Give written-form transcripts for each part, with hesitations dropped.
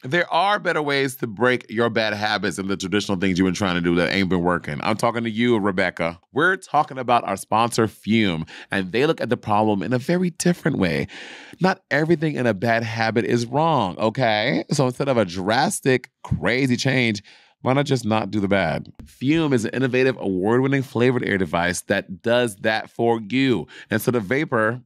There are better ways to break your bad habits and the traditional things you've been trying to do that ain't been working. I'm talking to you, Rebecca. We're talking about our sponsor, Fume, and they look at the problem in a very different way. Not everything in a bad habit is wrong, okay? So instead of a drastic, crazy change, why not just not do the bad? Fume is an innovative, award-winning flavored air device that does that for you. Instead of vapor,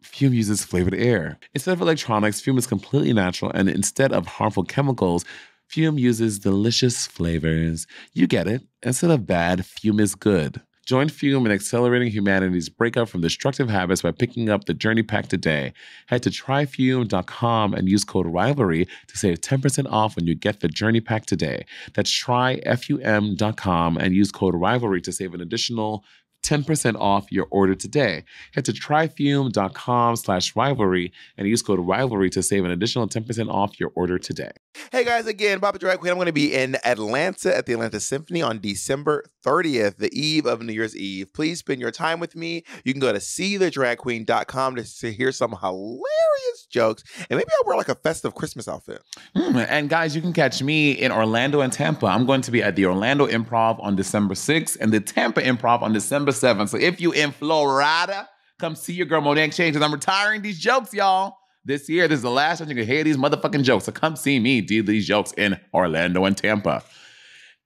Fume uses flavored air. Instead of electronics, Fume is completely natural, and instead of harmful chemicals, Fume uses delicious flavors. You get it. Instead of bad, Fume is good. Join Fume in accelerating humanity's breakup from destructive habits by picking up the Journey Pack today. Head to tryfume.com and use code RIVALRY to save 10% off when you get the Journey Pack today. That's tryfum.com and use code RIVALRY to save an additional 10% off your order today. Head to tryfume.com/rivalry and use code RIVALRY to save an additional 10% off your order today. Hey guys, again, Bob and Drag Queen. I'm going to be in Atlanta at the Atlanta Symphony on December 30th, the eve of New Year's Eve. Please spend your time with me. You can go to seethedragqueen.com to hear some hilarious jokes. And maybe I'll wear like a festive Christmas outfit. And guys, you can catch me in Orlando and Tampa. I'm going to be at the Orlando Improv on December 6th and the Tampa Improv on December 7th. So if you in Florida, come see your girl Monet Exchange, because I'm retiring these jokes, y'all. This year, this is the last time you can hear these motherfucking jokes. So come see me do these jokes in Orlando and Tampa.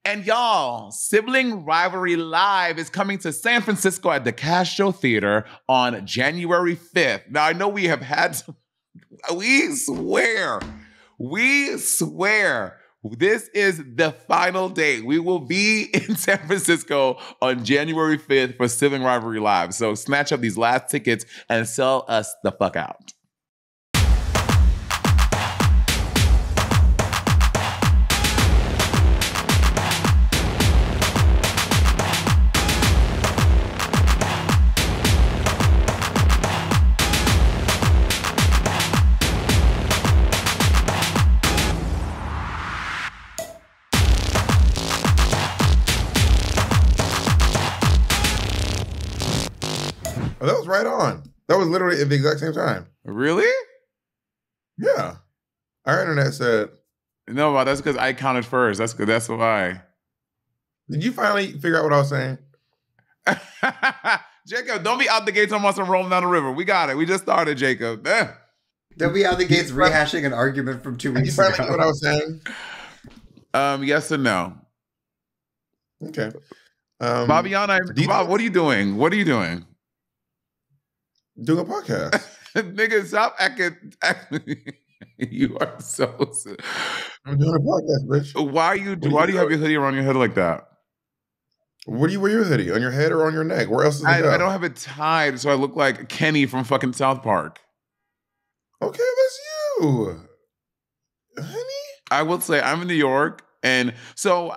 And y'all, Sibling Rivalry Live is coming to San Francisco at the Castro Theater on January 5th. Now, I know we have had some, we swear, this is the final date. We will be in San Francisco on January 5th for Sibling Rivalry Live. So snatch up these last tickets and sell us the fuck out. Oh, that was right on. That was literally at the exact same time. Really? Yeah. Our internet said. No, but that's because I counted first. That's good. That's why. Did you finally figure out what I was saying? Jacob, don't be out the gate talking about some rolling down the river. We got it. We just started, Jacob. Don't be out the gates rehashing an argument from 2 weeks ago. You finally know what I was saying? Yes and no. Okay. Bobiana, Bob, what are you doing? What are you doing? Doing a podcast. Nigga, stop acting. You are so. I'm doing a podcast, bitch. Why do you have your hoodie around your head like that? Where do you wear your hoodie? On your head or on your neck? Where else does it go? I don't have it tied, so I look like Kenny from fucking South Park. Okay, that's you. Honey? I will say I'm in New York, and so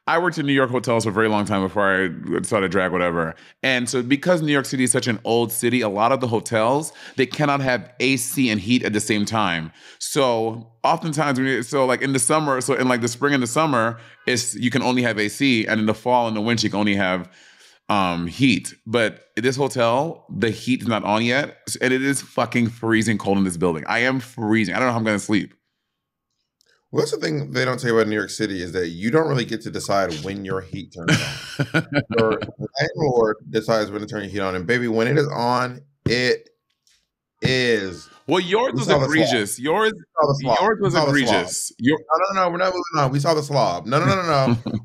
I worked in New York hotels for a very long time before I started drag, whatever. And so because New York City is such an old city, a lot of the hotels, they cannot have AC and heat at the same time. So oftentimes, like in the summer, so in like the spring and the summer, you can only have AC. And in the fall and the winter, you can only have heat. But at this hotel, the heat is not on yet. And it is fucking freezing cold in this building. I am freezing. I don't know how I'm going to sleep. Well, that's the thing they don't say about New York City is that you don't really get to decide when your heat turns on. Your landlord decides when to turn your heat on. And baby, when it is on, it is. Well, yours was egregious. Yours was egregious. No, we're not moving on. We saw the slob. No.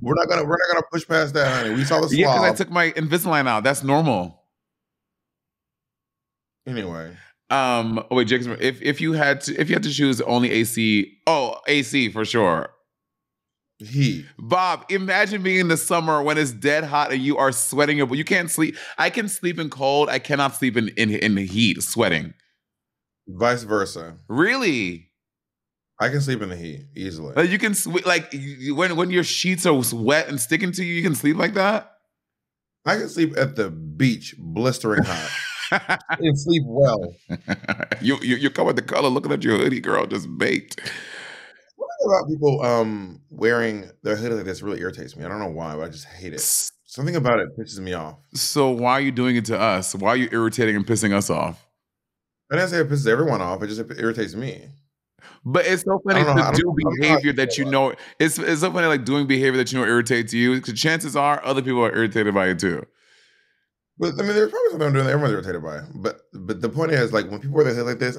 we're not gonna push past that, honey. We saw the slob. Yeah, because I took my Invisalign out. That's normal. Anyway. Wait, Jackson, if you had to choose only AC, AC for sure. Heat. Bob, imagine being in the summer when it's dead hot and you are sweating, but you can't sleep. I can sleep in cold. I cannot sleep in the heat, sweating. Vice versa. Really? I can sleep in the heat easily. Like you can when your sheets are wet and sticking to you, you can sleep like that? I can sleep at the beach, blistering hot. And sleep well. You covered the color looking at your hoodie, girl, just baked. What about people wearing their hoodie like this really irritates me. I don't know why, but I just hate it. Something about it pisses me off. So why are you doing it to us? Why are you irritating and pissing us off? I didn't say it pisses everyone off. It just irritates me. But it's so funny I don't know. to do behavior that you know. It's so funny, like doing behavior that you know irritates you. Because chances are other people are irritated by it too. But I mean, there's probably something I'm doing that everyone's irritated by. But the point is, like, when people are like this,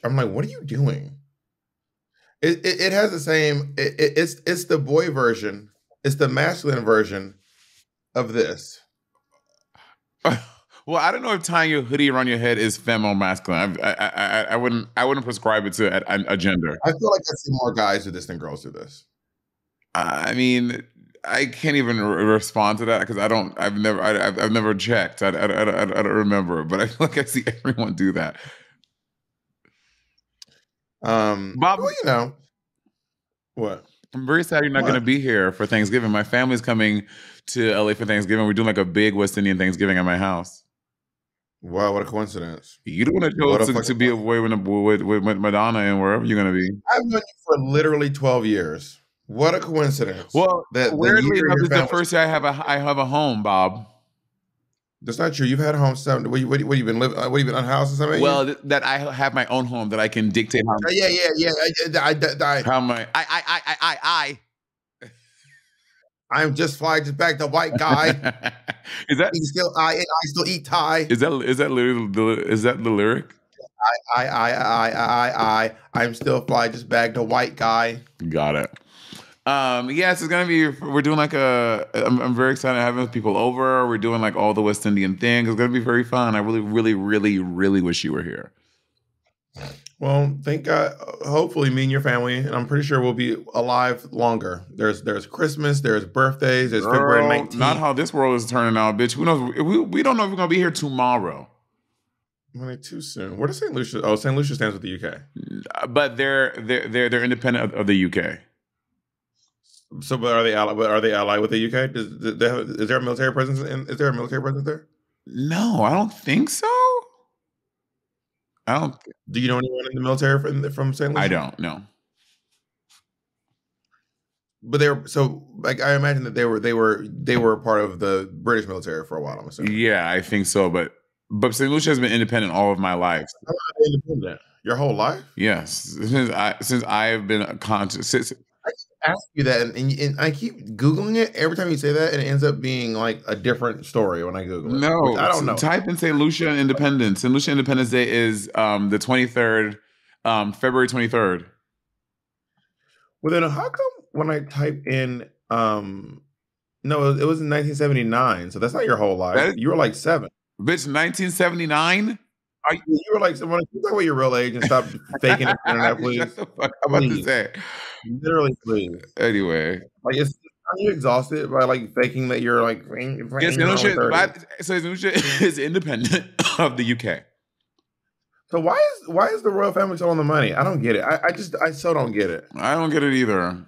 I'm like, what are you doing? It has the same. It's the boy version. It's the masculine version of this. Well, I don't know if tying your hoodie around your head is femme or masculine. I wouldn't prescribe it to a gender. I feel like I see more guys do this than girls do this. I mean, I can't even respond to that because I've never checked. I don't remember, but I feel like I see everyone do that. Bob, well, you know what? I'm very sad you're not going to be here for Thanksgiving. My family's coming to LA for Thanksgiving. We're doing like a big West Indian Thanksgiving at my house. Wow, what a coincidence! You don't want to chose to be away with Madonna and wherever you're going to be. I've known you for literally 12 years. What a coincidence! Well, weirdly enough, it's the first year I have a home, Bob. That's not true. You've had a home. What you been living? What you been unhoused or something? Well, that I have my own home that I can dictate how. I'm just fly just back the white guy. Is that I still eat Thai? Is that the lyric? I'm still fly just back the white guy. Got it. Yes, it's gonna be. We're doing like I'm very excited having people over. We're doing like all the West Indian things. It's gonna be very fun. I really, really, really, really wish you were here. Well, thank God. Hopefully, me and your family, and I'm pretty sure we'll be alive longer. There's Christmas, there's birthdays, there's February 19th. Not how this world is turning out, bitch. Who knows? We don't know if we're gonna be here tomorrow. Too soon. Where does St. Lucia? Oh, St. Lucia stands with the UK, but they're independent of the UK. So, but are they allied with the UK? Is there a military presence? Is there a military presence there? No, I don't think so. I don't. Do you know anyone in the military from St. Lucia? I don't know. But they were like I imagine that they were part of the British military for a while. I'm assuming. Yeah, I think so. But St. Lucia has been independent all of my life. Independent your whole life? Yes, since I've been a conscious. I ask you that, and I keep Googling it every time you say that, and it ends up being like a different story when I Google it. No, I don't know. Type in St. Lucia Independence. St. Lucia Independence Day is the 23rd, February 23rd. Well, then how come when I type in, no, it was in 1979, so that's not your whole life. You were like 7. Bitch, 1979? You were like, someone talk about your real age and stop faking it on the internet, please. Shut the fuck, I'm about to say. Literally, please. Anyway. Like, are you exhausted by like faking that you're like? Yes, St. Lucia is independent of the UK. So why is the royal family still on the money? I don't get it. I so don't get it. I don't get it either.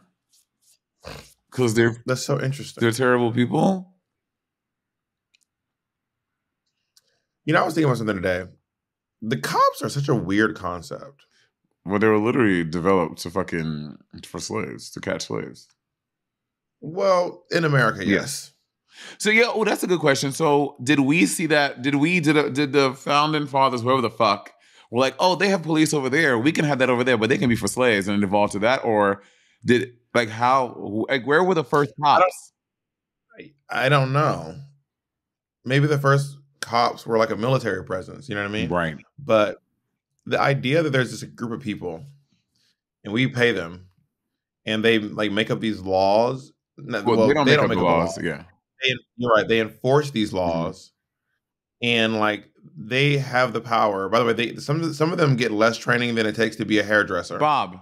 Because that's so interesting. They're terrible people. You know, I was thinking about something today. The cops are such a weird concept. Well, they were literally developed for slaves, to catch slaves. Well, in America, yes. So yeah, that's a good question. So did we see that? Did the founding fathers, whoever the fuck, were like, oh, they have police over there. We can have that over there, but they can be for slaves, and it evolved to that? Or did where were the first cops? I don't know. Maybe the first cops were like a military presence, you know what I mean? Right. But the idea that there's this group of people and we pay them and they like make up these laws. Well, they don't make up the laws. Yeah. You're right. They enforce these laws and like they have the power. By the way, some of them get less training than it takes to be a hairdresser. Bob,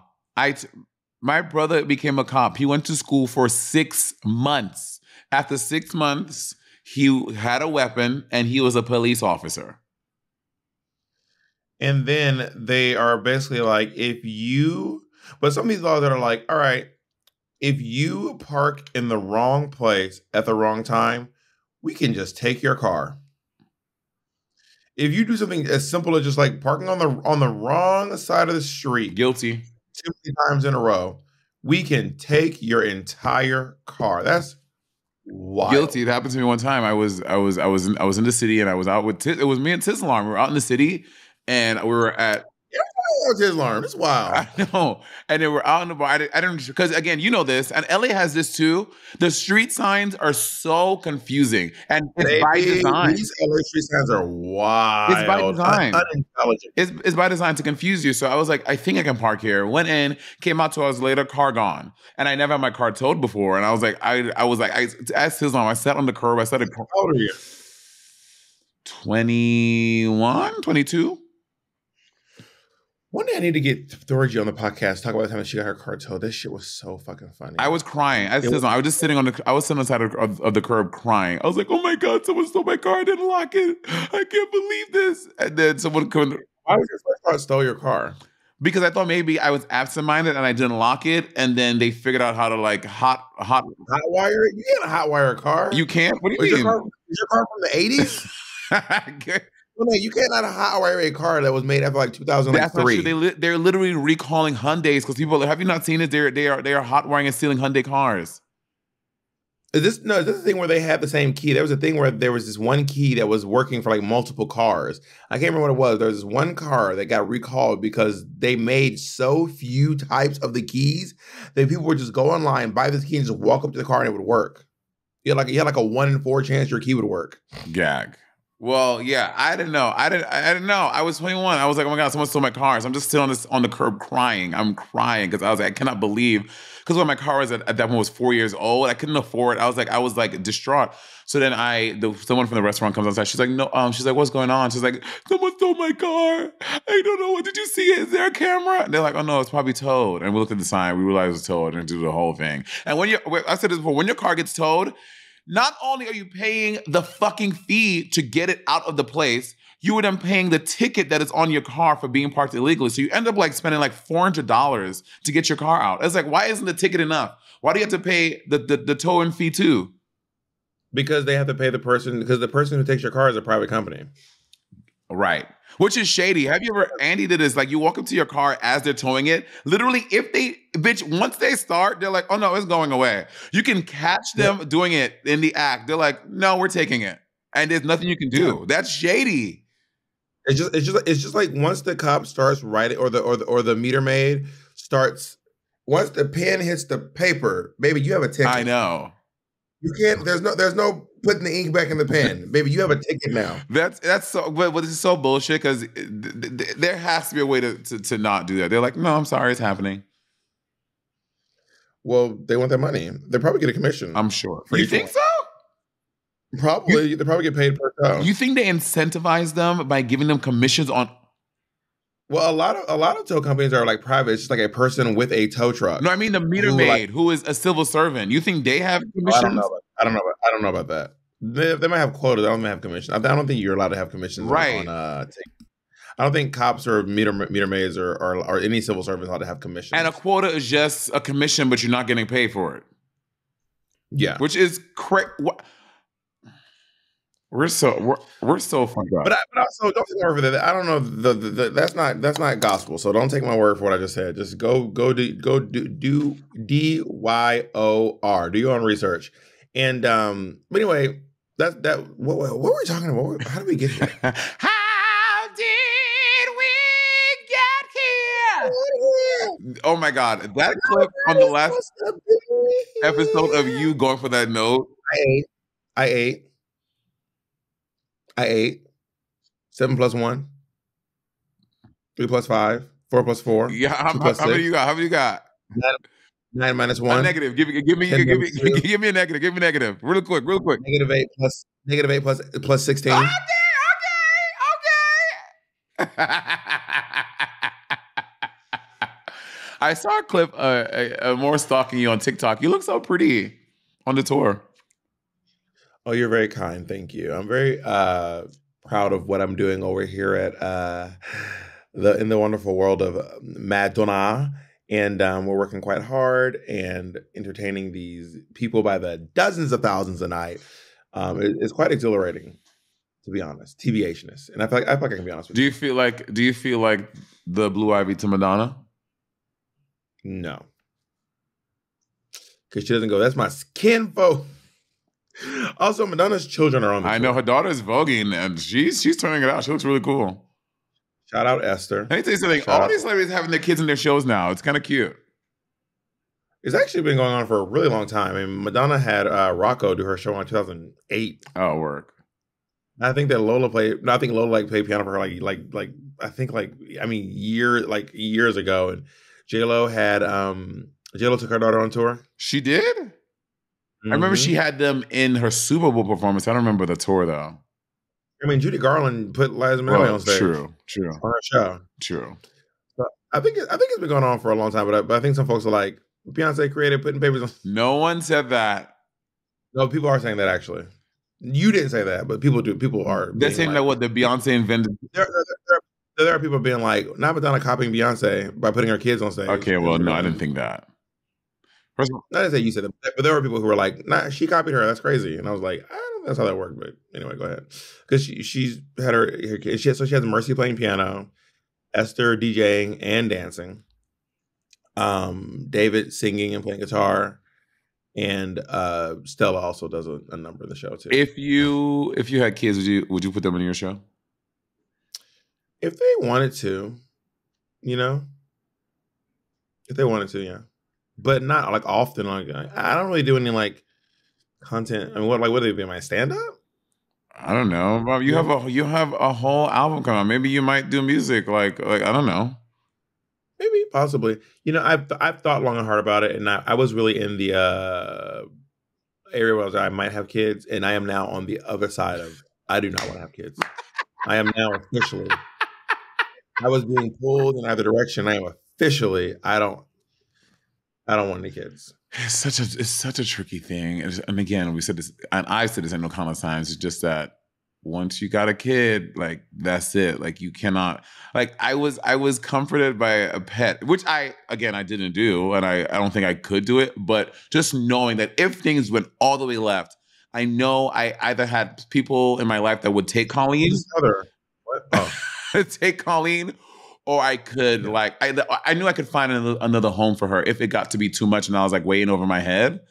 my brother became a cop. He went to school for 6 months. After 6 months, he had a weapon and he was a police officer. And then they are basically like, but some of these laws that are like, all right, if you park in the wrong place at the wrong time, we can just take your car. If you do something as simple as just like parking on the wrong side of the street, guilty, 2 times in a row, we can take your entire car. That's wild. Guilty. It happened to me one time. I was in the city and I was out with it was me and Tizalarm. We were out in the city and we were at. was his alarm. It's wild. I know. And then we're out in the bar. I don't, because again, you know this, and LA has this too. The street signs are so confusing. And it's by design. These LA street signs are wild. It's by design. Unintelligent. It's by design to confuse you. So I was like, I think I can park here. Went in, came out 2 hours later, car gone. And I never had my car towed before. And I asked his mom, I sat on the curb. How old are you? 21, 22. One day I need to get Thorgy on the podcast, talk about the time that she got her car towed. This shit was so fucking funny. I was crying. I was just sitting on the side of the curb crying. I was like, oh my God, someone stole my car. I didn't lock it. I can't believe this. And then someone could. Why was your first car stole your car? Because I thought maybe I was absent-minded and I didn't lock it. And then they figured out how to like hot wire it? You can't hot wire a car. You can't? What do you mean? Is your car from the 80s? Well, no, you cannot hot wire a car that was made after like 2003. That's not true. They're literally recalling Hyundais because people have you not seen it? They are hot wiring and stealing Hyundai cars. Is this the thing where they have the same key? There was a thing where there was this one key that was working for like multiple cars. I can't remember what it was. There was this one car that got recalled because they made so few types of the keys that people would just go online, buy this key, and just walk up to the car and it would work. You had like a 1 in 4 chance your key would work. Gag. Well, yeah, I didn't know. I didn't know. I was 21. I was like, oh my God, someone stole my car. So I'm just sitting on the curb crying. I'm crying because I was like, I cannot believe. Because when my car was at that point was 4 years old, I couldn't afford. I was like distraught. So then someone from the restaurant comes outside. She's like, no, she's like, what's going on? She's like, someone stole my car. I don't know. Did you see it? Is there a camera? And they're like, oh no, it's probably towed. And we looked at the sign. We realized it was towed and do the whole thing. And I said this before, when your car gets towed, not only are you paying the fucking fee to get it out of the place, you are then paying the ticket that is on your car for being parked illegally. So you end up like spending like $400 to get your car out. It's like, why isn't the ticket enough? Why do you have to pay the towing fee too? Because they have to pay the person who takes your car is a private company. Right. Which is shady. Andy did this, like you walk up to your car as they're towing it. Literally, once they start, they're like, oh no, it's going away. You can catch them doing it in the act. They're like, no, we're taking it. And there's nothing you can do. That's shady. It's just like once the cop starts writing or the meter maid starts, once the pen hits the paper, baby, you have a ticket. I know. You can't, there's no putting the ink back in the pen. Baby, you have a ticket now. That's so, but this is so bullshit because there has to be a way to not do that. They're like, no, I'm sorry, it's happening. Well, they want their money. They probably get a commission. I'm sure. You think so? Probably. They probably get paid per tow. You think they incentivize them by giving them commissions on? Well, a lot of tow companies are like private. It's just like a person with a tow truck. No, I mean the meter maid who is a civil servant. You think they have commissions? I don't know about that. They might have quotas. I don't have commissions. I don't think you're allowed to have commissions. Right. I don't think cops or meter maids or any civil servants allowed to have commissions. And a quota is just a commission, but you're not getting paid for it. Yeah. Which is crazy. We're so fucked up. But also don't take my word for that. I don't know that's not gospel. So don't take my word for what I just said. Just go do DYOR. Do your own research. And but anyway, what were we talking about? How did we get here? How did we get here? Oh my God, that clip on the last episode of you going for that note. I ate 7 + 1, 3 + 5, 4 + 4. Yeah, how many you got? How many you got? 9 - 1. A negative. Give me a negative. Give me a negative. Real quick. -8 plus 16. Okay. I saw a clip more stalking you on TikTok. You look so pretty on the tour. Oh, you're very kind. Thank you. I'm very proud of what I'm doing over here at in the wonderful world of Madonna. And we're working quite hard and entertaining these people by the dozens of thousands a night. It's quite exhilarating, to be honest. TBH-ness. And I feel like I can be honest with you. Do you feel like the Blue Ivy to Madonna? No. Because she doesn't go, that's my kinfolk. Also, Madonna's children are on the tour. I know her daughter is voguing and she's turning it out. She looks really cool. Shout out Esther. Let me tell you something. Shout All out. these celebrities having their kids in their shows now. It's kind of cute. It's actually been going on for a really long time. I mean, Madonna had Rocco do her show in 2008. Oh, work. I think that Lola played. No, I think Lola played piano for her years ago. And J-Lo had J-Lo took her daughter on tour. She did? I remember she had them in her Super Bowl performance. I don't remember the tour though. I mean, Judy Garland put Liza Minnelli on stage. True. On her show. True. So I think it's been going on for a long time, but I think some folks are like, Beyonce created putting babies on. No one said that. No, people are saying that actually. You didn't say that, but people do. People are. They're saying that what the Beyonce invented. There are people being like, not Madonna copying Beyonce by putting her kids on stage. Okay, well, no, I didn't think that. First of all, I didn't say you said it, but there were people who were like, nah, she copied her. That's crazy. And I was like, I don't know that's how that worked. But anyway, go ahead. Because she's had her kids. She has Mercy playing piano, Esther DJing and dancing, David singing and playing guitar, and Stella also does a number in the show too. If you had kids, would you put them in your show? If they wanted to, if they wanted to, yeah, but not like often. Like I don't really do any like content. I mean, what do they be? My stand up? I don't know, Bob. You have a whole album coming out. Maybe you might do music. Like I don't know. Maybe, possibly. I've thought long and hard about it, and I was really in the area where I might have kids, and I am now on the other side of I do not want to have kids. I am now officially. I was being pulled in either direction. I am officially. I don't want any kids. It's such a tricky thing, and again, we said this, and I said this in no kind of science. It's just that once you got a kid, like that's it. Like you cannot. Like I was comforted by a pet, which I didn't do, and I don't think I could do it. But just knowing that if things went all the way left, I know I either had people in my life that would take Colleen. What? Oh. Take Colleen, or I could I knew I could find another home for her if it got to be too much and I was like weighing over my head.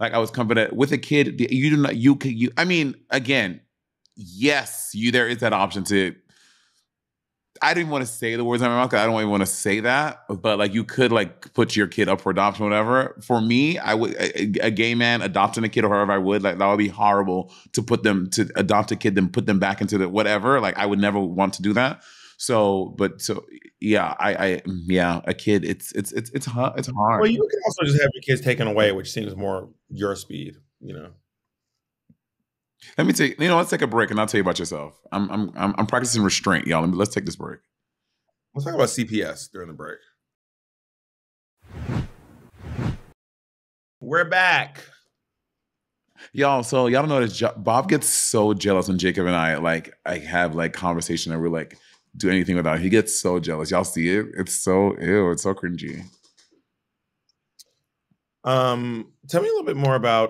Like I was confident with a kid. You do not. I mean, again, yes, there is that option to. I didn't want to say the words in my mouth because I don't even want to say that. But like you could like put your kid up for adoption, or whatever. For me, I would a gay man adopting a kid or however I would like that would be horrible to adopt a kid then put them back into the whatever. Like I would never want to do that. Yeah, a kid. It's hard. It's hard. Well, you can also just have your kids taken away, which seems more your speed. Let me take. Let's take a break, and I'll tell you about yourself. I'm practicing restraint, y'all. Let's take this break. Let's talk about CPS during the break. We're back, y'all. So y'all don't know this. Bob gets so jealous when Jacob and I have like conversation and we're like do anything without him. He gets so jealous. Y'all see it? It's so ew. It's so cringy. Tell me a little bit more about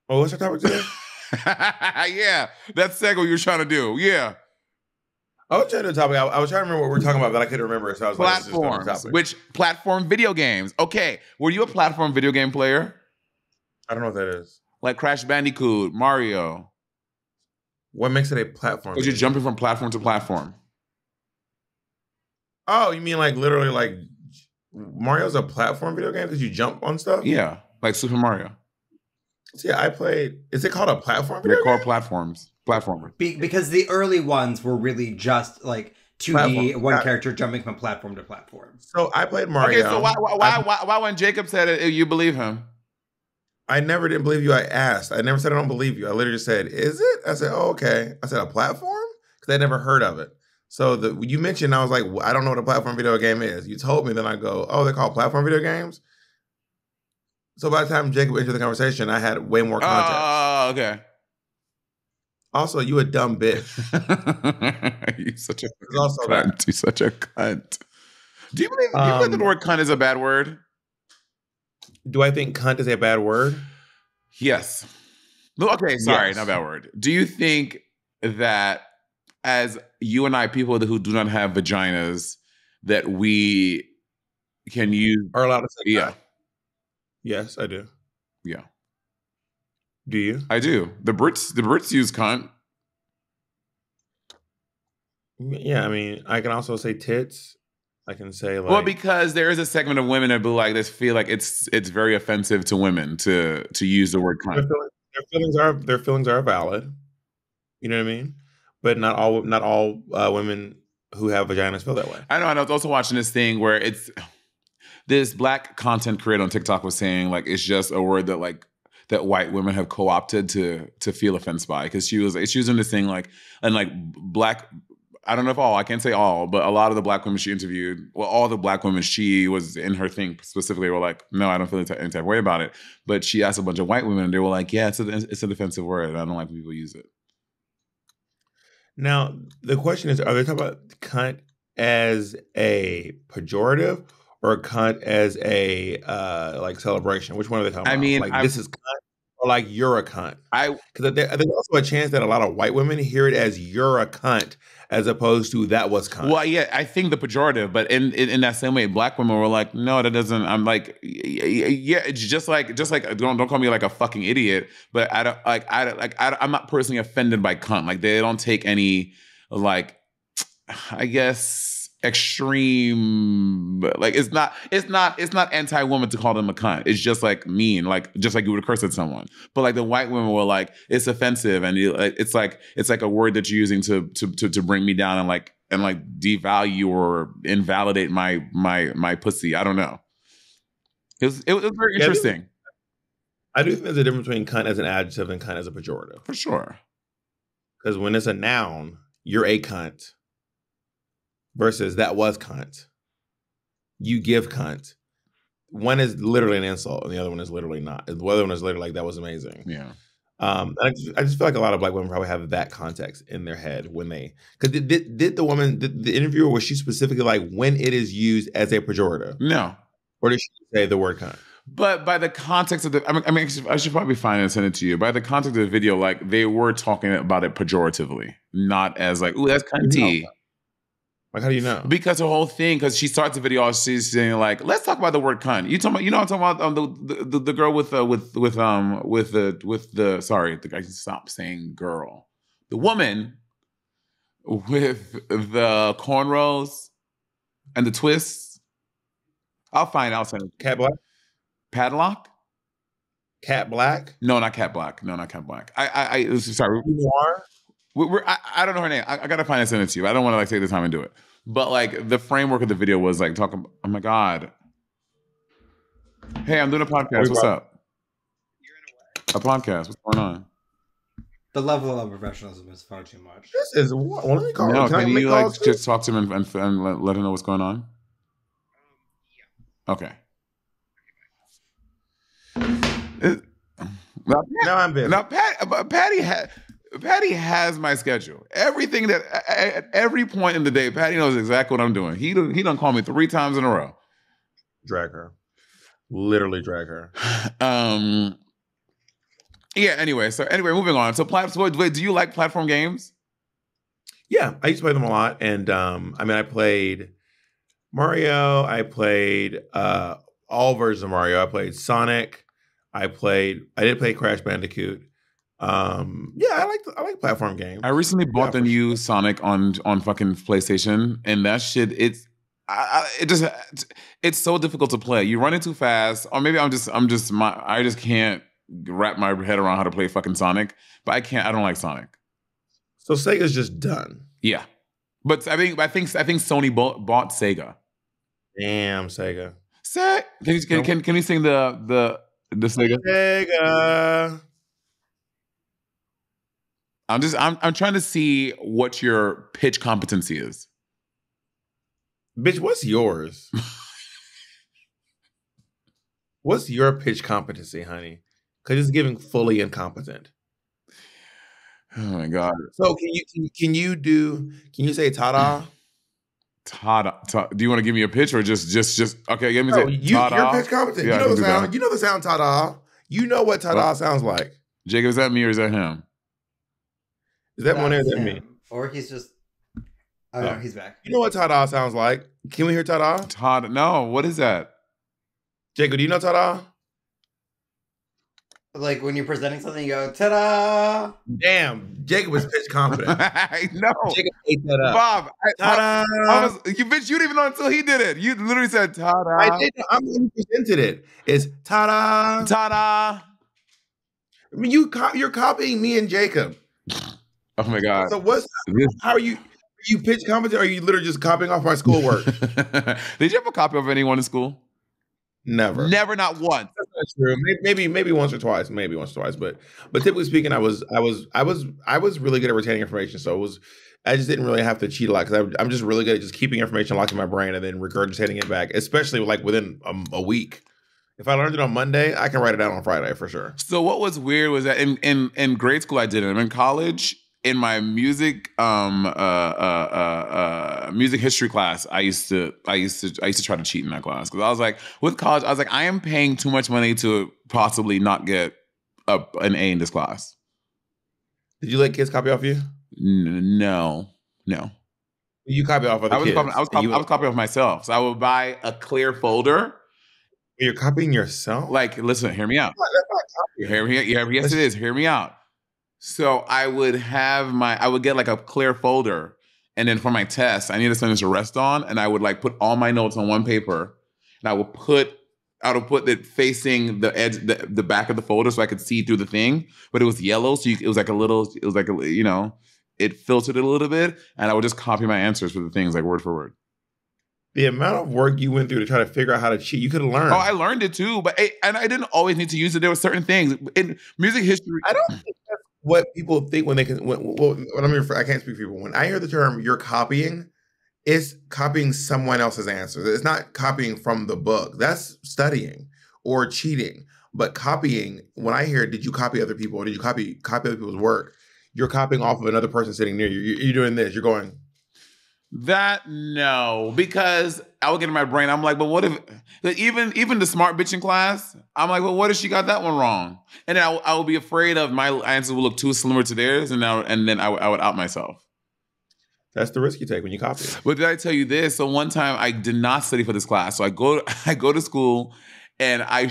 what's our topic today? Yeah, that segue you're trying to do. Yeah. I was trying to do a topic. I was trying to remember what we were talking about, but I couldn't remember. So I was platforms. Which platform video games? Okay. Were you a platform video game player? I don't know what that is. Like Crash Bandicoot, Mario. What makes it a platform? Because you're jumping from platform to platform. Oh, you mean like literally like Mario's a platform video game because you jump on stuff? Yeah, like Super Mario. So yeah, I played. Is it called a platform video They're called game? platformer. Because the early ones were really just like 2D, one character jumping from platform to platform. So I played Mario. Okay, so why when Jacob said it, you believe him? I never didn't believe you. I asked. I never said I don't believe you. I literally just said, is it? I said, oh, okay. I said, a platform? Because I never heard of it. So you mentioned, I was like, I don't know what a platform video game is. You told me, then I go, oh, they're called platform video games? So by the time Jacob entered the conversation, I had way more context. Oh, okay. Also, you a dumb bitch. You're such a also cunt. You're such a cunt. Do you believe that the word cunt is a bad word? Do I think cunt is a bad word? Yes. No, okay, sorry, Yes. not bad word. Do you think that as you and I, people who do not have vaginas, that we can use... Are allowed to say yeah. cunt? Yes, I do. Yeah. Do you? I do. The Brits use cunt. Yeah, I mean, I can also say tits. I can say like, Well, because there is a segment of women that be like, they feel like it's very offensive to women to use the word cunt. their feelings are valid. You know what I mean? But not all women who have vaginas feel that way. I know. And I was also watching this thing where it's this black content creator on TikTok was saying like it's just a word that like that white women have co-opted to feel offense by, because she was using this thing like, and like black, I don't know if all, I can't say all, but a lot of the black women she interviewed, well, all the black women she was in her thing specifically were like, no, I don't feel any type of way about it. But she asked a bunch of white women and they were like, yeah, it's a defensive word. I don't like when people use it. Now, the question is, are they talking about cunt as a pejorative or cunt as a like celebration? Which one are they talking I about? mean, Like this is cunt or like you're a cunt? I Because there's also a chance that a lot of white women hear it as you're a cunt as opposed to that was cunt. Well, yeah, I think the pejorative, but in that same way, black women were like, no, that doesn't. I'm like, yeah, it's just like don't call me like a fucking idiot, but I'm not personally offended by cunt. Like they don't take any like, I guess extreme, like it's not anti-woman to call them a cunt. It's just like mean, like just like you would curse at someone. But like the white women were like, it's offensive, and it's like a word that you're using to bring me down and like devalue or invalidate my pussy. I don't know. It was very interesting. I do think there's a difference between cunt as an adjective and cunt as a pejorative. For sure. Because when it's a noun, you're a cunt. Versus that was cunt. You give cunt. One is literally an insult, and the other one is literally not. The other one is literally like, that was amazing. Yeah. I just feel like a lot of black women probably have that context in their head when they, because did the woman, the interviewer, was she specifically like when it is used as a pejorative? No. Or did she say the word cunt? But by the context of the, I mean, I should probably find it and send it to you. By the context of the video, like they were talking about it pejoratively, not as like, ooh, that's cunty. Like, how do you know? Because the whole thing, because she starts the video off, she's saying like, "Let's talk about the word cunt." I'm talking about the girl with the sorry, the guy stop saying girl, the woman with the cornrows and the twists. I'll find out. Cat Black? Padlock? Cat Black? No, not Cat Black. No, not Cat Black. Sorry. Noir? I don't know her name. I gotta find it and send it to you. I don't want to like take the time and do it. But like the framework of the video was like talking. Oh my god! Hey, I'm doing a podcast. What's up? A podcast. What's going on? The level of professionalism is far too much. This is what? Let me call. No, can you like just talk to him and let him know what's going on? Okay. Now I'm busy. Now Patty has my schedule. Everything that at every point in the day, Patty knows exactly what I'm doing. He done call me 3 times in a row. Drag her. Literally drag her. Yeah, anyway, moving on. So wait, do you like platform games? Yeah, I used to play them a lot. And I mean, I played Mario. I played all versions of Mario. I played Sonic. I did play Crash Bandicoot. Yeah, I like platform games. I recently bought the new Sonic on fucking PlayStation, and that shit, it's so difficult to play. You run it too fast, or maybe I just can't wrap my head around how to play fucking Sonic. But I don't like Sonic. So Sega's just done. Yeah, but I think Sony bought Sega. Damn, Sega. Can you sing the Sega? Sega. I'm trying to see what your pitch competency is. Bitch, what's yours? What's your pitch competency, honey? Because it's giving fully incompetent. Oh my god! So can you say ta-da? Ta-da. Do you want to give me a pitch or just okay? Give me ta-da. You're pitch competent. Yeah, you know the sound. You know the sound ta-da. You know what ta-da sounds like. Jacob, is that me or is that him? Is that Monet or is that me? Or he's just... Oh, no, he's back. You know what ta-da sounds like? Can we hear ta-da? Ta-da. No, what is that? Jacob, do you know ta-da? Like when you're presenting something, you go, ta-da! Damn, Jacob was pitch confident. I know. Jacob ate that up. Bob, Ta-da! you bitch, you didn't even know until he did it. You literally said ta-da. I did. I'm the one who presented it. It's ta-da! Ta-da. I mean, you're copying me and Jacob. Oh my God. So how are you? Are you pitch competent? Or are you literally just copying off my schoolwork? Did you have a copy of anyone in school? Never. Never, not once. That's not true. Maybe once or twice. Maybe once or twice. But typically speaking, I was really good at retaining information. So I just didn't really have to cheat a lot because I'm just really good at just keeping information locked in my brain and then regurgitating it back, especially like within a week. If I learned it on Monday, I can write it down on Friday for sure. So what was weird was that in grade school I didn't. In college, in my music music history class, I used to try to cheat in that class because I was like, with college, I was like, I am paying too much money to possibly not get an A in this class. Did you let kids copy off you? No. You copy off other kids. I was copying off myself. So I would buy a clear folder. You're copying yourself? Like, listen, hear me out. That's not copying. Yes, it is. Hear me out. So I would get like a clear folder, and then for my test, I need to send this to rest on, and I would like put all my notes on one paper, and I would put it facing the edge, the back of the folder, so I could see through the thing. But it was yellow, so it was like it filtered it a little bit, and I would just copy my answers for the things like word for word. The amount of work you went through to try to figure out how to cheat, you could have learned. Oh, I learned it too, but and I didn't always need to use it. There were certain things in music history. I don't think that's what people think when they can. I can't speak for people. When I hear the term "you're copying," it's copying someone else's answers. It's not copying from the book. That's studying or cheating. But copying, when I hear, "Did you copy other people? Or did you copy other people's work?" You're copying off of another person sitting near you. You're doing this. You're going. No, because I would get in my brain. I'm like, but what if even the smart bitch in class? I'm like, well, what if she got that one wrong? And then I would be afraid of my answers will look too similar to theirs, and then I would out myself. That's the risk you take when you copy. But did I tell you this? So one time I did not study for this class. So I go to school, and I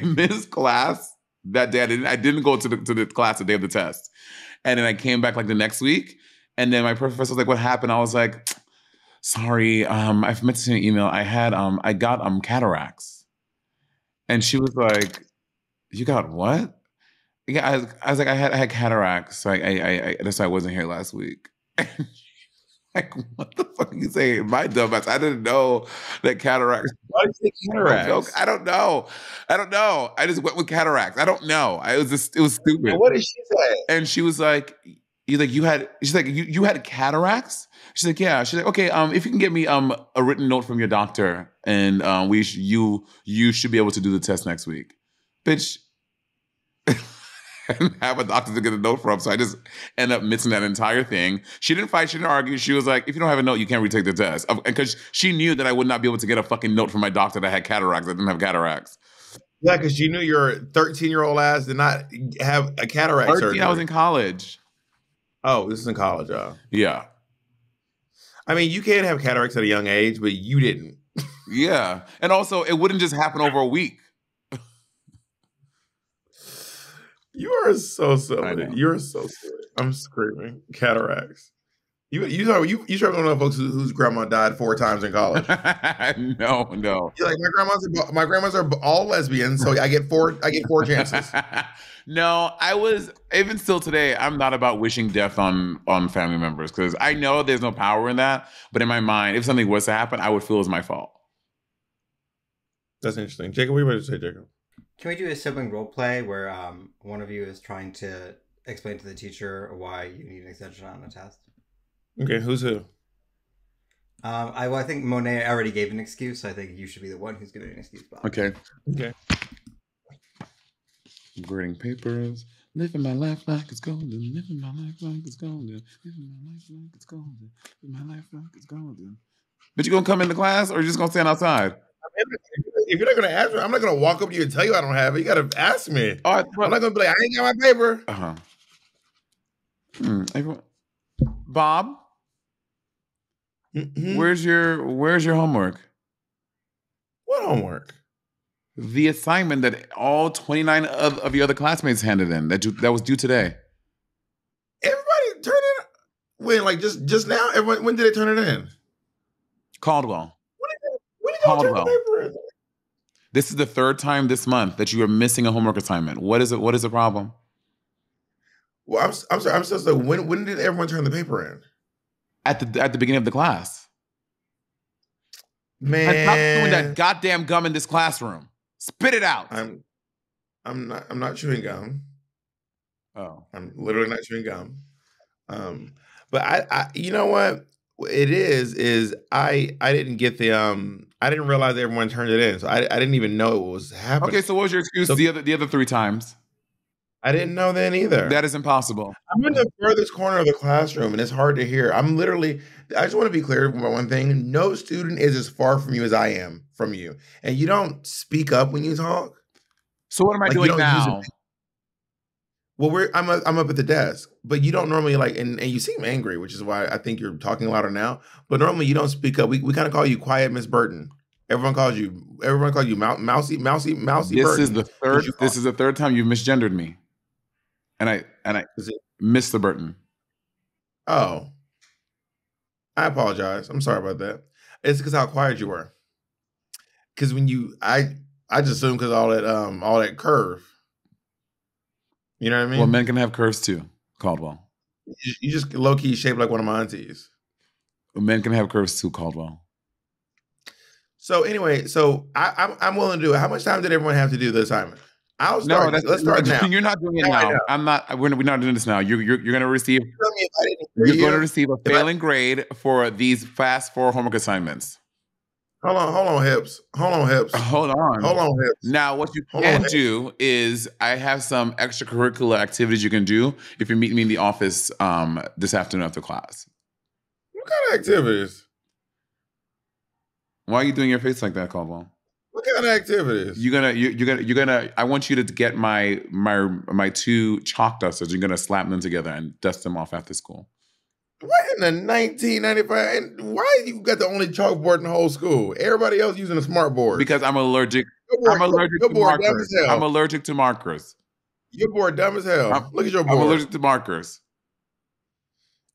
missed class that day. I didn't go to the class the day of the test, and then I came back like the next week. And then my professor was like, what happened? I was like, sorry, I've meant to send you an email. I got cataracts. And she was like, you got what? Yeah, I was like, I had cataracts. So that's why I wasn't here last week. Like, what the fuck are you saying? My dumbass, I didn't know that cataracts. Why did you say cataracts? I don't know. I just went with cataracts. I don't know. It was stupid. And what did she say? And she was like, you had cataracts? She's like, yeah. She's like, okay, if you can get me a written note from your doctor, and you should be able to do the test next week. Bitch, I didn't have a doctor to get a note from, so I just end up missing that entire thing. She didn't fight, she didn't argue. She was like, if you don't have a note, you can't retake the test. Because she knew that I would not be able to get a fucking note from my doctor that had cataracts. I didn't have cataracts. Yeah, because you knew your 13-year-old ass did not have a cataract 13, surgery. I was in college. Oh, this is in college, Yeah. I mean, you can have cataracts at a young age, but you didn't. Yeah. And also, it wouldn't just happen over a week. You are so silly. You're so silly. I'm screaming. Cataracts. You start going to folks whose grandma died 4 times in college. No. You're like, my grandmas are all lesbians, so I get 4 chances. No, even still today, I'm not about wishing death on family members because I know there's no power in that. But in my mind, if something was to happen, I would feel it's my fault. That's interesting. Jacob, what are you about to say, Jacob? Can we do a sibling role play where one of you is trying to explain to the teacher why you need an extension on a test? Okay, who's who? I think Monet already gave an excuse, so I think you should be the one who's giving an excuse, Bob. Okay. Grading papers, living my life like it's golden, living my life like it's golden, living my life like it's golden, living my life like it's golden. But you gonna come into class or you just gonna stand outside? If you're not gonna ask me, I'm not gonna walk up to you and tell you I don't have it. You gotta ask me. All right, I'm not gonna be like, I ain't got my paper. Everyone, Bob, Mm-hmm. where's your homework? What homework? The assignment that all 29 of your other classmates handed in that was due today. Everybody turned it when, like, just now. Everyone, when did they turn it in? Caldwell. When did y'all turn the paper in? This is the third time this month that you are missing a homework assignment. What is it? What is the problem? Well, I'm sorry. I'm so sorry. When did everyone turn the paper in? At the beginning of the class. Man, And stop doing that goddamn gum in this classroom. Spit it out. I'm not chewing gum. Oh. I'm literally not chewing gum. But I you know what it is I didn't get the I didn't realize everyone turned it in, so I didn't even know it was happening. Okay, so what was your excuse the other 3 times? I didn't know then either. That is impossible. I'm in the furthest corner of the classroom, and it's hard to hear. I just want to be clear about one thing. No student is as far from you as I am from you. And you don't speak up when you talk. So what am I doing now? Well, I'm up at the desk, but you don't normally and you seem angry, which is why I think you're talking louder now. But normally you don't speak up. We kind of call you Quiet Miss Burton. Everyone calls you Mousy Burton. This is the third time you've misgendered me. And I missed the Burton. Oh. I apologize. I'm sorry about that. It's because how quiet you were. Because when I just assumed because all that curve. You know what I mean? Well, men can have curves too, Caldwell. You just low key shaped like one of my aunties. Men can have curves too, Caldwell. So anyway, I'm willing to do it. How much time did everyone have to do the assignment? I'll start. Let's start now. You're not doing it now. I'm not. We're not doing this now. You're going to receive. You're going to receive a failing grade for these fast 4 homework assignments. Hold on, hips. Hold on, hips. Now, what you can do is I have some extracurricular activities you can do if you meet me in the office this afternoon after class. What kind of activities? Why are you doing your face like that, Caldwell? What kind of activities? You're gonna. I want you to get my 2 chalk dusters. You're gonna slap them together and dust them off after school. What in the 1995? And why you got the only chalkboard in the whole school? Everybody else using a smart board. Because I'm allergic. I'm allergic to markers. I'm allergic to markers. Your board dumb as hell. Look at your board. I'm allergic to markers.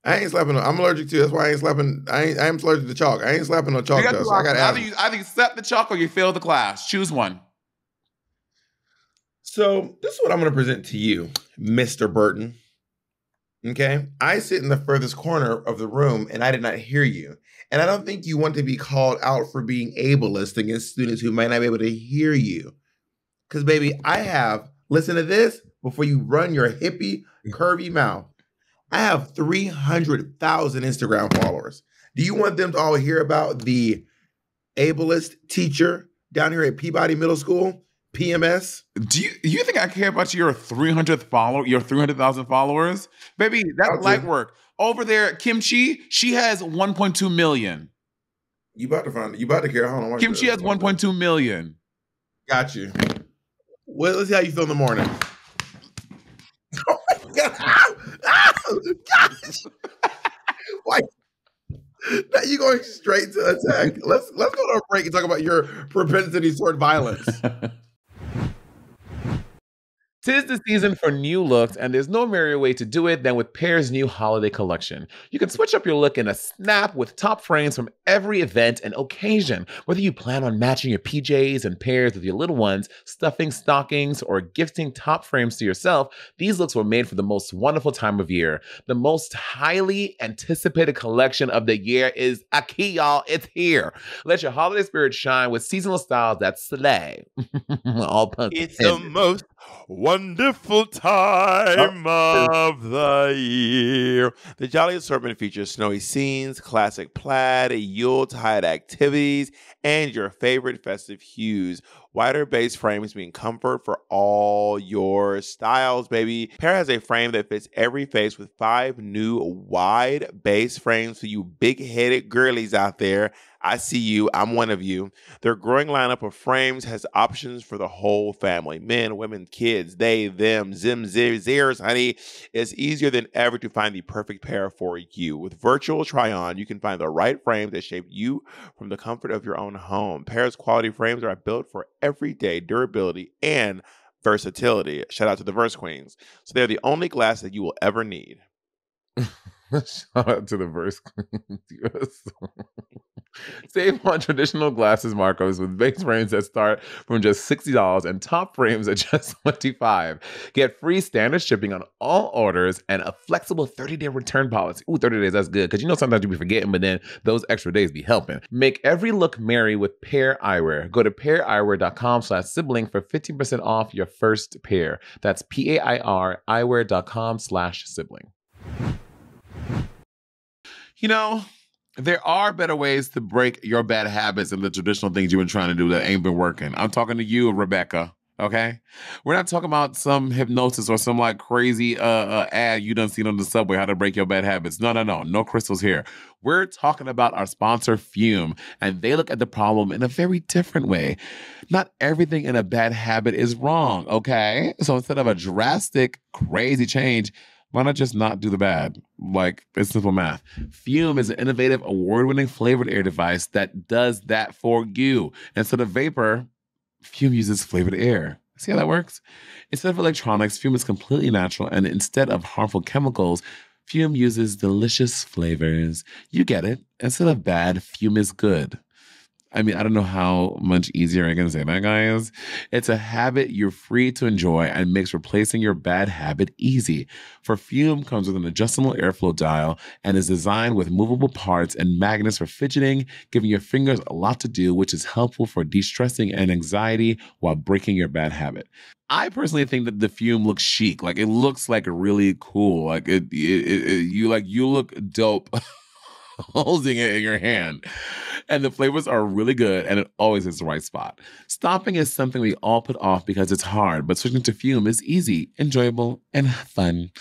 I ain't slapping. I'm allergic to. That's why I ain't slapping. I am allergic to chalk. I ain't slapping no chalk dust. I got either you slap the chalk or you fail the class. Choose one. So this is what I'm going to present to you, Mr. Burton. Okay, I sit in the furthest corner of the room, and I did not hear you. And I don't think you want to be called out for being ableist against students who might not be able to hear you. Because, baby, listen to this before you run your hippie, curvy mouth. I have 300,000 Instagram followers. Do you want them to all hear about the ableist teacher down here at Peabody Middle School, PMS? Do you think I care about your 300,000 followers? Baby, that's light work. Over there, Kimchi, she has 1.2 million. You about to care. Hold on. Kimchi has 1.2 million. Got you. Well, let's see how you feel in the morning. Oh my God. Gosh. Why? Now you going straight to attack. Let's go to a break and talk about your propensity toward violence. 'Tis the season for new looks, and there's no merrier way to do it than with Pear's new holiday collection. You can switch up your look in a snap with top frames from every event and occasion. Whether you plan on matching your PJs and pairs with your little ones, stuffing stockings, or gifting top frames to yourself, these looks were made for the most wonderful time of year. The most highly anticipated collection of the year is aquí, y'all. It's here. Let your holiday spirit shine with seasonal styles that slay. All puns It's the most wonderful time of the year. The Jolly Assortment features snowy scenes, classic plaid, Yuletide activities, and your favorite festive hues. Wider base frames mean comfort for all your styles, baby. Pear has a frame that fits every face with 5 new wide base frames for you big-headed girlies out there. I see you. I'm one of you. Their growing lineup of frames has options for the whole family. Men, women, kids, they, them, zim, zers, honey. It's easier than ever to find the perfect pair for you. With virtual try-on, you can find the right frame that shape you from the comfort of your own home. Pear's quality frames are built for everyday durability and versatility. Shout out to the Verse Queens. So they're the only glass that you will ever need. Shout out to the Verse Queens. Yes. Save on traditional glasses markers with base frames that start from just $60 and top frames at just $25. Get free standard shipping on all orders and a flexible 30-day return policy. Ooh, 30 days, that's good. Because you know sometimes you be forgetting, but then those extra days be helping. Make every look merry with Pair Eyewear. Go to paireyewear.com/sibling for 15% off your first pair. That's PAIR eyewear.com/sibling. You know, there are better ways to break your bad habits and the traditional things you've been trying to do that ain't been working. I'm talking to you, Rebecca, okay? We're not talking about some hypnosis or some like crazy ad you done seen on the subway, how to break your bad habits. No crystals here. We're talking about our sponsor, Fume, and they look at the problem in a very different way. Not everything in a bad habit is wrong, okay? So instead of a drastic, crazy change, why not just not do the bad? Like, it's simple math. Fume is an innovative, award-winning flavored air device that does that for you. Instead of vapor, Fume uses flavored air. See how that works? Instead of electronics, Fume is completely natural, and instead of harmful chemicals, Fume uses delicious flavors. You get it. Instead of bad, Fume is good. I mean, I don't know how much easier I can say that, guys. It's a habit you're free to enjoy and makes replacing your bad habit easy. For Fume comes with an adjustable airflow dial and is designed with movable parts and magnets for fidgeting, giving your fingers a lot to do, which is helpful for de-stressing and anxiety while breaking your bad habit. I personally think that the Fume looks chic. Like, it looks like really cool. Like, you look dope holding it in your hand. And the flavors are really good, and it always hits the right spot. Stopping is something we all put off because it's hard, but switching to Fume is easy, enjoyable, and fun.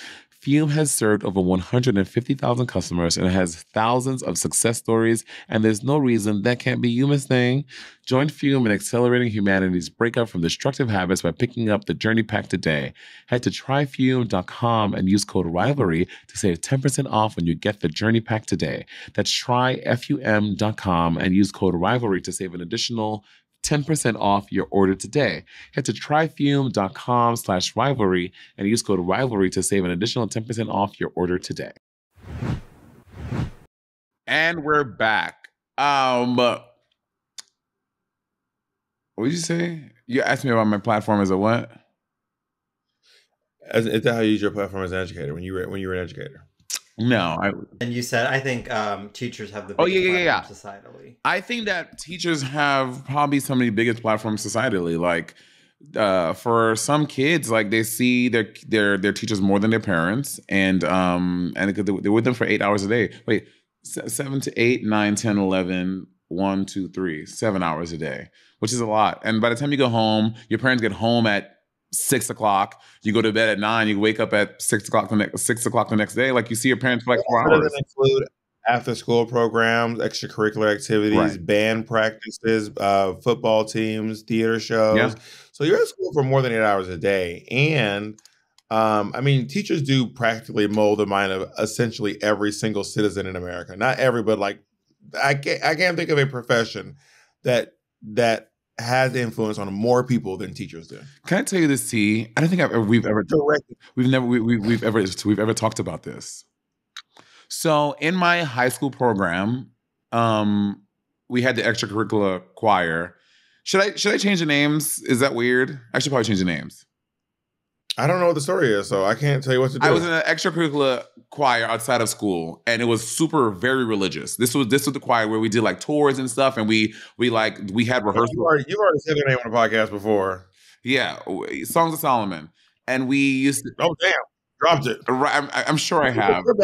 Fume has served over 150,000 customers and has thousands of success stories, and there's no reason that can't be you, Miss Thing. Join Fume in accelerating humanity's breakup from destructive habits by picking up the Journey Pack today. Head to tryfume.com and use code RIVALRY to save 10% off when you get the Journey Pack today. That's tryfum.com and use code RIVALRY to save an additional 10% off your order today. Head to tryfume.com/rivalry and use code rivalry to save an additional 10% off your order today. And we're back. What did you say? You asked me about my platform as a what? Is that how you use your platform as an educator when you were an educator? No, And you said, I think teachers have the biggest platform societally. I think that teachers have probably some of the biggest platforms societally. Like, for some kids, like they see their teachers more than their parents, and they're with them for 8 hours a day. Wait, 7 to 8, 9, 10, 11, 1, 2, 3, 7 hours a day, which is a lot. And by the time you go home, your parents get home at 6 o'clock. You go to bed at 9. You wake up at 6 o'clock the next day. Like, you see your parents for like 4 hours. Does it include after-school programs, extracurricular activities, Right. band practices, football teams, theater shows? Yeah. So you're at school for more than 8 hours a day, and I mean, teachers do practically mold the mind of essentially every single citizen in America. Not every, but like I can't think of a profession that has influence on more people than teachers do. Can I tell you this, T? I don't think we've ever talked about this. So in my high school program, we had the extracurricular choir. Should I change the names? Is that weird? I should probably change the names. I don't know what the story is, so I can't tell you what to do. I was in an extracurricular choir outside of school, and it was very religious. This was the choir where we did like tours and stuff, and we had rehearsals. You've already said their name on the podcast before. Yeah, Songs of Solomon, and we used to. Oh damn, dropped it. I'm sure I have. We're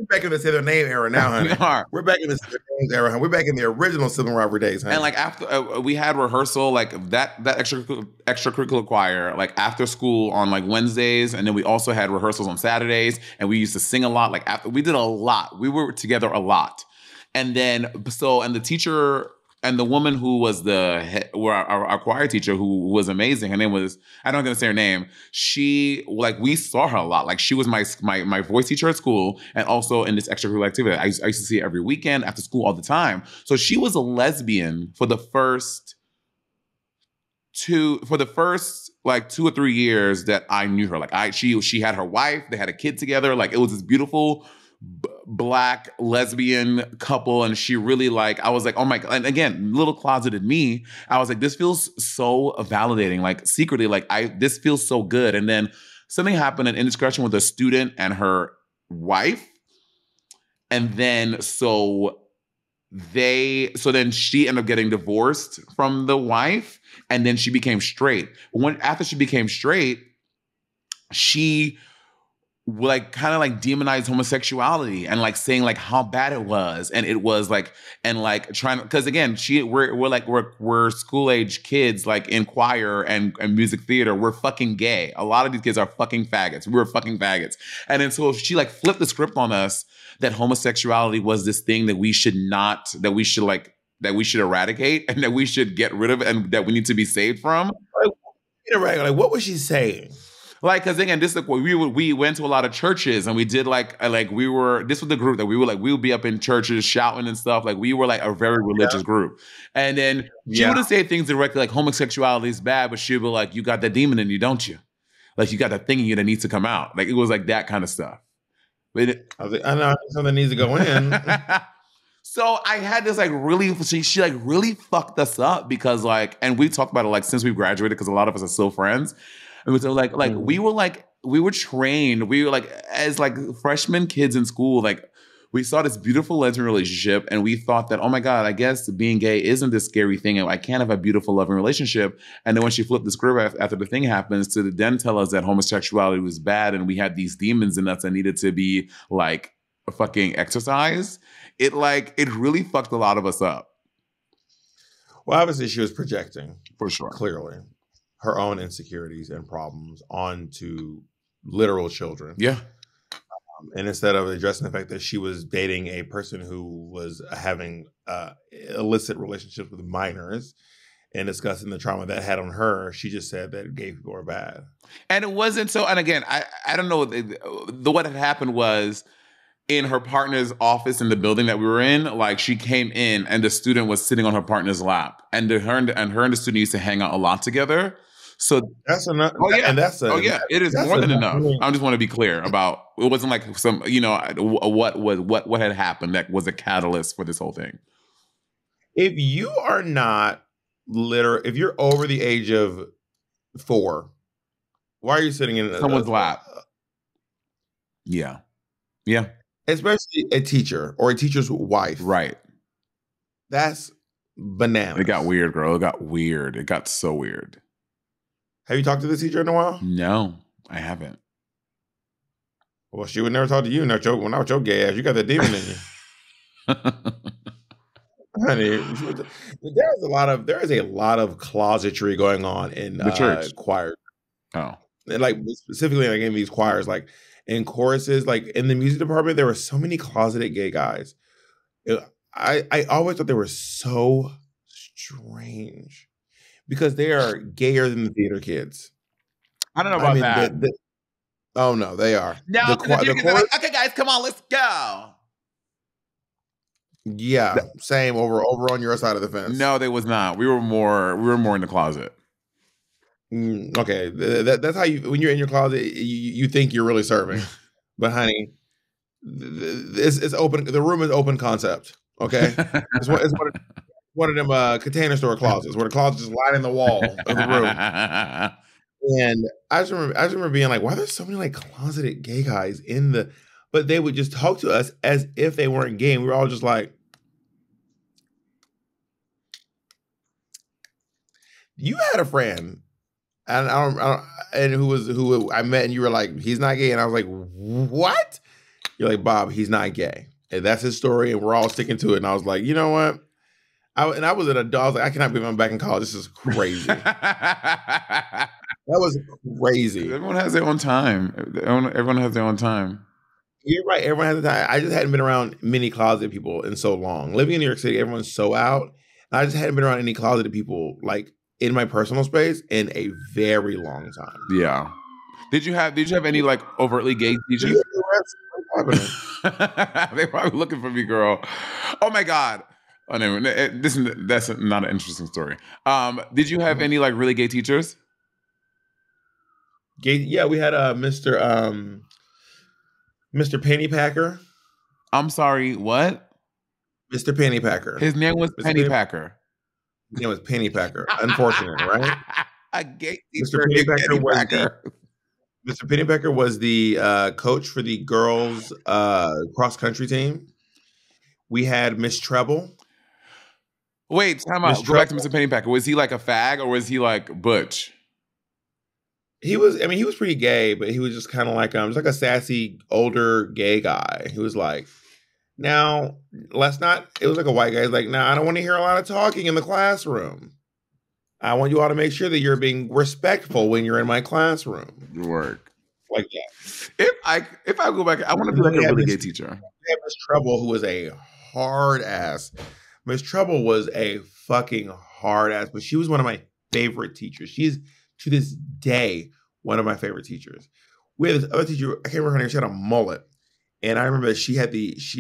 back in the say their name era now, honey. We're back in the say their names era, honey. We're back in the original Sibling Rivalry days, honey. And like after we had rehearsal, like that extracurricular choir, like after school on like Wednesdays, and then we also had rehearsals on Saturdays, and we used to sing a lot. Like we did a lot. We were together a lot, and then and the teacher. And the woman who was our choir teacher, who was amazing, her name was, I'm not going to say her name. We saw her a lot. Like, she was my voice teacher at school, and also in this extracurricular activity. I used to see her every weekend after school all the time. So she was a lesbian for the first for the first like 2 or 3 years that I knew her. Like she had her wife, they had a kid together. Like it was this beautiful Black lesbian couple, and she really like, I was like, oh my God. And again, little closeted me, I was like, this feels so validating. Like secretly, like this feels so good. And then something happened, an indiscretion with a student and her wife. And then then she ended up getting divorced from the wife, and then she became straight. After she became straight, she like kind of like demonized homosexuality and like saying like how bad it was, and it was like, and like trying to, because again, we're school age kids like in choir and music theater. We're fucking gay. A lot of these kids are fucking faggots. We're fucking faggots. And then so she like flipped the script on us that homosexuality was this thing that we should eradicate and that we should get rid of and that we need to be saved from. Like what was she saying? Like, because again, this is we went to a lot of churches and we did this was the group that we would be up in churches shouting and stuff. Like we were like a very religious group. And then she wouldn't say things directly like homosexuality is bad, but she'd be like, you got that demon in you, don't you? Like you got that thing in you that needs to come out. Like it was like that kind of stuff. I know something needs to go in. So I had this like really, she like really fucked us up because like, and we talked about it like since we've graduated because a lot of us are still friends. And so like we were trained, we were like as like freshman kids in school, like we saw this beautiful lesbian relationship and we thought that, oh my God, I guess being gay isn't this scary thing. And I can't have a beautiful loving relationship. And then when she flipped the script after the thing happens to then tell us that homosexuality was bad and we had these demons in us that needed to be like fucking exercised, it really fucked a lot of us up. Well, obviously she was projecting. For sure. Clearly. Her own insecurities and problems onto literal children. Yeah. And instead of addressing the fact that she was dating a person who was having illicit relationships with minors and discussing the trauma that had on her, she just said that gay people are bad. And it wasn't so, and again, I don't know, what had happened was in her partner's office in the building that we were in, like she came in and the student was sitting on her partner's lap. And her and the student used to hang out a lot together. So that's enough. Oh yeah, and it is more than enough. I just want to be clear about it. Wasn't like some, what had happened that was a catalyst for this whole thing. If you are not if you're over the age of 4, why are you sitting in someone's lap? Yeah. Especially a teacher or a teacher's wife. Right. That's bananas. It got weird, girl. It got weird. It got so weird. Have you talked to the teacher in a while? No, I haven't. Well, she would never talk to you. Not your gay ass. You got that demon in you. Honey, there is a lot of closetry going on in the church choir. Oh. And like specifically like in these choirs, like in choruses, like in the music department, there were so many closeted gay guys. I always thought they were so strange. Because they are gayer than the theater kids. I don't know about that. Oh no, they are. No, okay, guys, come on, let's go. Yeah, same over on your side of the fence. No, they was not. We were more in the closet. Okay, that's how when you're in your closet, you think you're really serving, but honey, it's open. The room is open concept. Okay, it's one of them container store closets where the closet just lining the wall of the room. And I just remember being like, why are there so many like closeted gay guys but they would just talk to us as if they weren't gay. And we were all just like, you had a friend and who I met and you were like, he's not gay. And I was like, what? You're like, Bob, he's not gay. And that's his story. And we're all sticking to it. And I was like, you know what? I was an adult. I was like, I cannot believe I'm back in college. This is crazy. That was crazy. Everyone has their own time. Everyone has their own time. You're right. Everyone has a time. I just hadn't been around many closeted people in so long. Living in New York City, everyone's so out. And I just hadn't been around any closeted people like in my personal space in a very long time. Yeah. Did you have any like overtly gay teachers? They're probably looking for me, girl. Oh my God. Oh no, that's not an interesting story. Did you have any like really gay teachers? Gay, yeah, we had Mr. Mr. Pennypacker. I'm sorry, what? Mr. Pennypacker. His name was Mr. Pennypacker. His name was Pennypacker. Unfortunate, right? A gay Mr. teacher. Mr. Pennypacker was the coach for the girls cross country team. We had Miss Treble. Wait, time out. Go back to Mr. Pennypacker. Was he like a fag or was he like butch? He was. I mean, he was pretty gay, but he was just kind of like just like a sassy older gay guy. He was like, now let's not. It was like a white guy. He's like, now I don't want to hear a lot of talking in the classroom. I want you all to make sure that you're being respectful when you're in my classroom. Work like that. If I go back, I want to be like a really gay teacher. We had Miss Treble, who was a hard ass. Miss Treble was a fucking hard ass, but she was one of my favorite teachers. She's to this day one of my favorite teachers. We had this other teacher. I can't remember her name. She had a mullet, and I remember that she had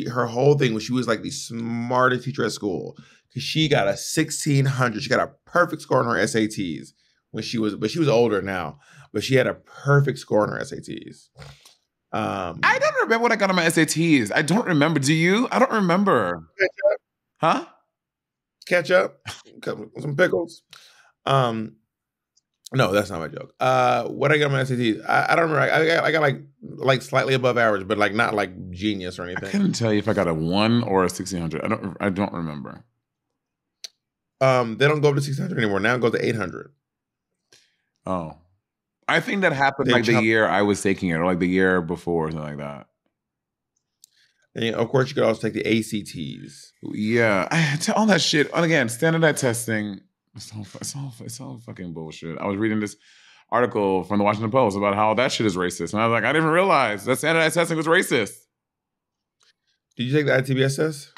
her whole thing was she was like the smartest teacher at school because she got a 1600. She got a perfect score on her SATs but she was older now. But she had a perfect score on her SATs. I don't remember what I got on my SATs. I don't remember. Do you? I don't remember. Huh? Ketchup, some pickles. No, that's not my joke. What I got on my SATs? I don't remember. I got like slightly above average, but like not like genius or anything. I couldn't tell you if I got a 1 or a 1600. I don't remember. They don't go up to 600 anymore. Now it goes to 800. Oh, I think that happened like the year I was taking it, or like the year before, or something like that. And of course, you could also take the ACTs. Yeah, all that shit. And again, standardized testing. It's all fucking bullshit. I was reading this article from the Washington Post about how that shit is racist, and I was like, I didn't realize that standardized testing was racist. Did you take the ITBS test?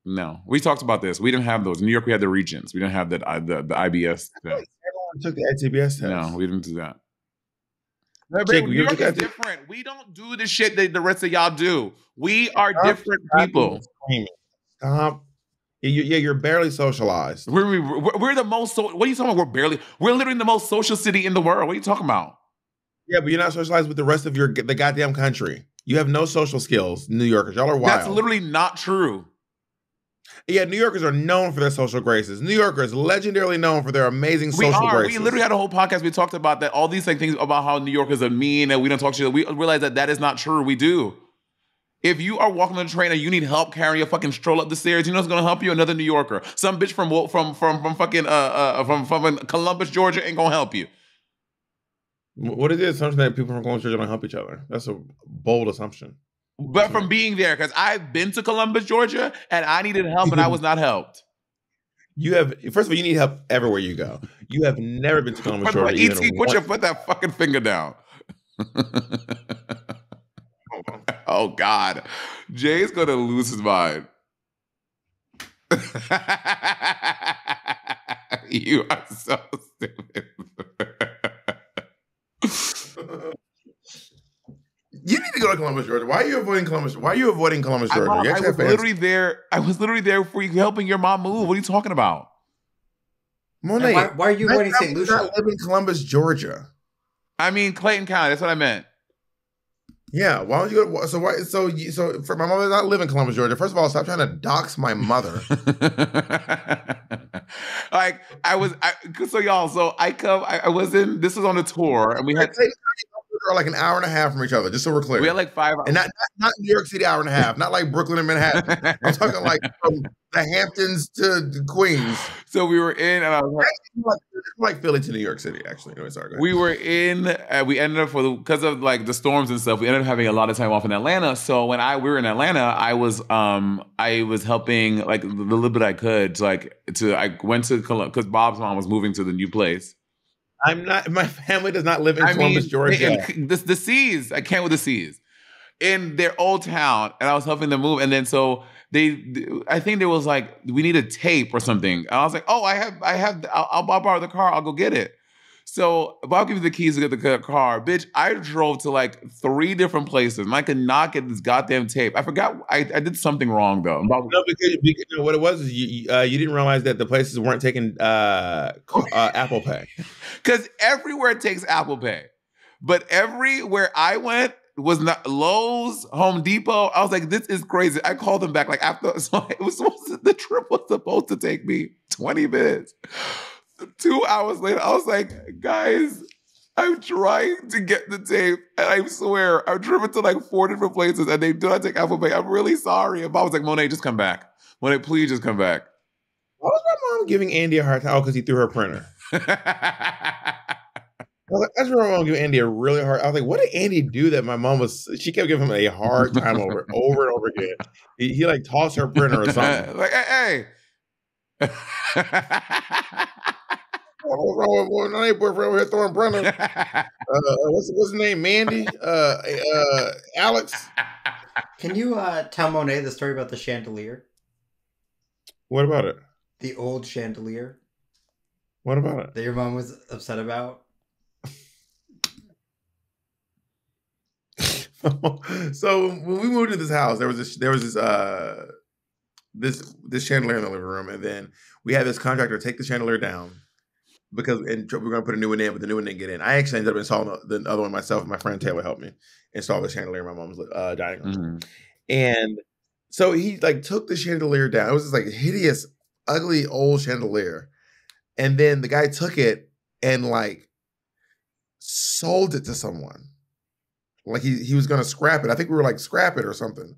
No, we talked about this. We didn't have those. In New York, we had the regions. We didn't have the IBS. Everyone took the ITBS test. No, we didn't do that. Jake, New York is different. We don't do the shit that the rest of y'all do. We are different people. Stop. You're barely socialized. We're the most. What are you talking about? We're literally the most social city in the world. What are you talking about? Yeah, but you're not socialized with the rest of the goddamn country. You have no social skills, New Yorkers. Y'all are wild. That's literally not true. Yeah, New Yorkers are known for their social graces. New Yorkers legendarily known for their amazing social graces. We literally had a whole podcast. We talked about that. All these like things about how New Yorkers are mean and we don't talk shit. We realize that is not true. We do. If you are walking on the train and you need help carrying your fucking stroll up the stairs, you know what's gonna help you? Another New Yorker. Some bitch from fucking Columbus, Georgia ain't gonna help you. What is the assumption that people from Columbus, Georgia don't help each other? That's a bold assumption. But from being there, because I've been to Columbus, Georgia, and I needed help and I was not helped. You have, first of all, you need help everywhere you go. You have never been to Columbus, Georgia. Put that fucking finger down. Oh, God. Jay's going to lose his mind. You are so stupid. You need to go to Columbus, Georgia. Why are you avoiding Columbus? Why are you avoiding Columbus, Georgia? I was literally there. I was literally there for you, helping your mom move. What are you talking about? Monet, why are you avoiding St. Lucia? I live in Columbus, Georgia. I mean, Clayton County. That's what I meant. Yeah. Why don't you go? So for my mother not live in Columbus, Georgia. First of all, stop trying to dox my mother. Like I was in. This was on a tour, and we had. Are like an hour and a half from each other, just so we're clear. We had like 5 hours. And not New York City hour and a half, not like Brooklyn and Manhattan. I'm talking like from the Hamptons to Queens. So we were in, and I was like Philly to New York City, actually. Anyway, sorry, go ahead. We were in, we ended up because of like the storms and stuff, we ended up having a lot of time off in Atlanta. So when we were in Atlanta, I was helping like the little bit I could. I went to because Bob's mom was moving to the new place. My family does not live in Columbus, Georgia. The C's, I can't with the C's. In their old town, and I was helping them move. And then so I think there was like, we need a tape or something. And I was like, oh, I'll borrow the car. I'll go get it. So Bob gave me the keys to get the car. Bitch, I drove to like 3 different places and I could not get this goddamn tape. I forgot. I did something wrong though. No, because what it was is you didn't realize that the places weren't taking Apple Pay. Because everywhere it takes Apple Pay. But everywhere I went was not Lowe's, Home Depot. I was like, this is crazy. I called them back like after, so it was the trip was supposed to take me 20 minutes. 2 hours later, I was like, guys, I'm trying to get the tape. And I swear, I've driven to like 4 different places and they do not take Apple Pay. I'm really sorry. And Bob was like, Monet, just come back. Monet, please just come back. Why was my mom giving Andy a hard time because he threw her printer? I was like, I just remember my mom giving Andy a really hard. I was like, what did Andy do that my mom was? She kept giving him a hard time over and over again. He like tossed her printer or something. Like, hey. What's wrong with my boyfriend over here throwing printers? What's his name? Mandy? Alex? Can you tell Monet the story about the chandelier? What about it? The old chandelier What about it? that your mom was upset about? So when we moved to this house, there was this chandelier in the living room, and then we had this contractor take the chandelier down because we were going to put a new one in, but the new one didn't get in. I actually ended up installing the other one myself. My friend Taylor helped me install the chandelier in my mom's dining room, Mm-hmm. and so he like took the chandelier down. It was this like hideous, ugly old chandelier, and then the guy took it and like sold it to someone. Like he was going to scrap it. I think we were like, scrap it or something.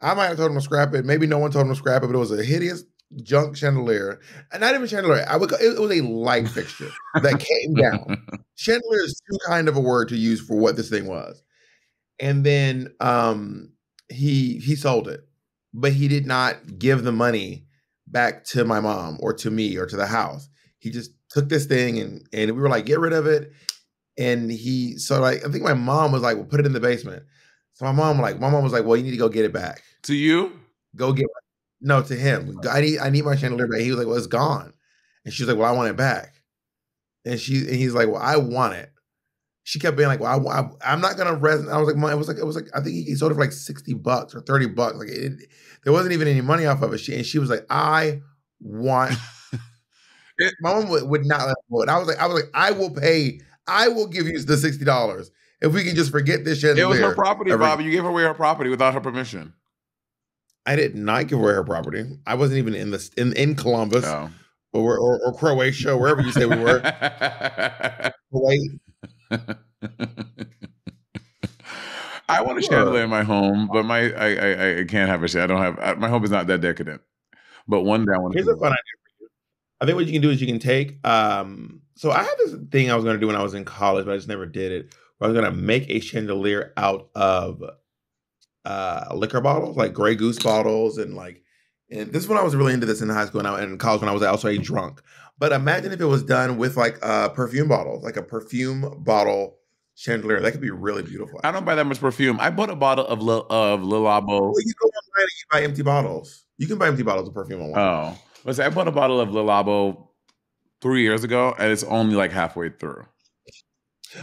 I might have told him to scrap it. Maybe no one told him to scrap it, but it was a hideous junk chandelier. And not even chandelier. It was a light fixture that came down. Chandelier is too kind of a word to use for what this thing was. And then he sold it. But he did not give the money back to my mom or to me or to the house. He just took this thing and we were like, get rid of it. And I think my mom was like, well, put it in the basement. So my mom was like, well, you need to go get it back. To you? Go get no, to him. I need my chandelier back. He was like, well, it's gone. And she was like, well, I want it back. And he's like, well, I want it. She kept being like, well, I'm not gonna rest. I was like, Mom, it was like, I think he sold it for like $60 or $30. Like there wasn't even any money off of it. She was like, I want it. My mom would not let go. And I was like, I will give you the $60 if we can just forget this chandelier. It was her property, Bobby. You gave away her property without her permission. I did not give away her property. I wasn't even in Columbus or Croatia, wherever you say we were. Kuwait. I want a chandelier in my home, but I can't have a chandelier. I don't have my home is not that decadent. But one day I want to. Here's a fun idea for you. I think what you can do is you can take. So I had this thing I was going to do when I was in college, but I just never did it. Where I was going to make a chandelier out of liquor bottles, like Grey Goose bottles, and this is when I was really into this in high school and in college when I was also a drunk. But imagine if it was done with like perfume bottles, like a perfume bottle chandelier. That could be really beautiful. I don't buy that much perfume. I bought a bottle of Lilabo. Well, you go online and you buy empty bottles. You can buy empty bottles of perfume online. Oh, let's say I bought a bottle of Lilabo 3 years ago, and it's only like halfway through.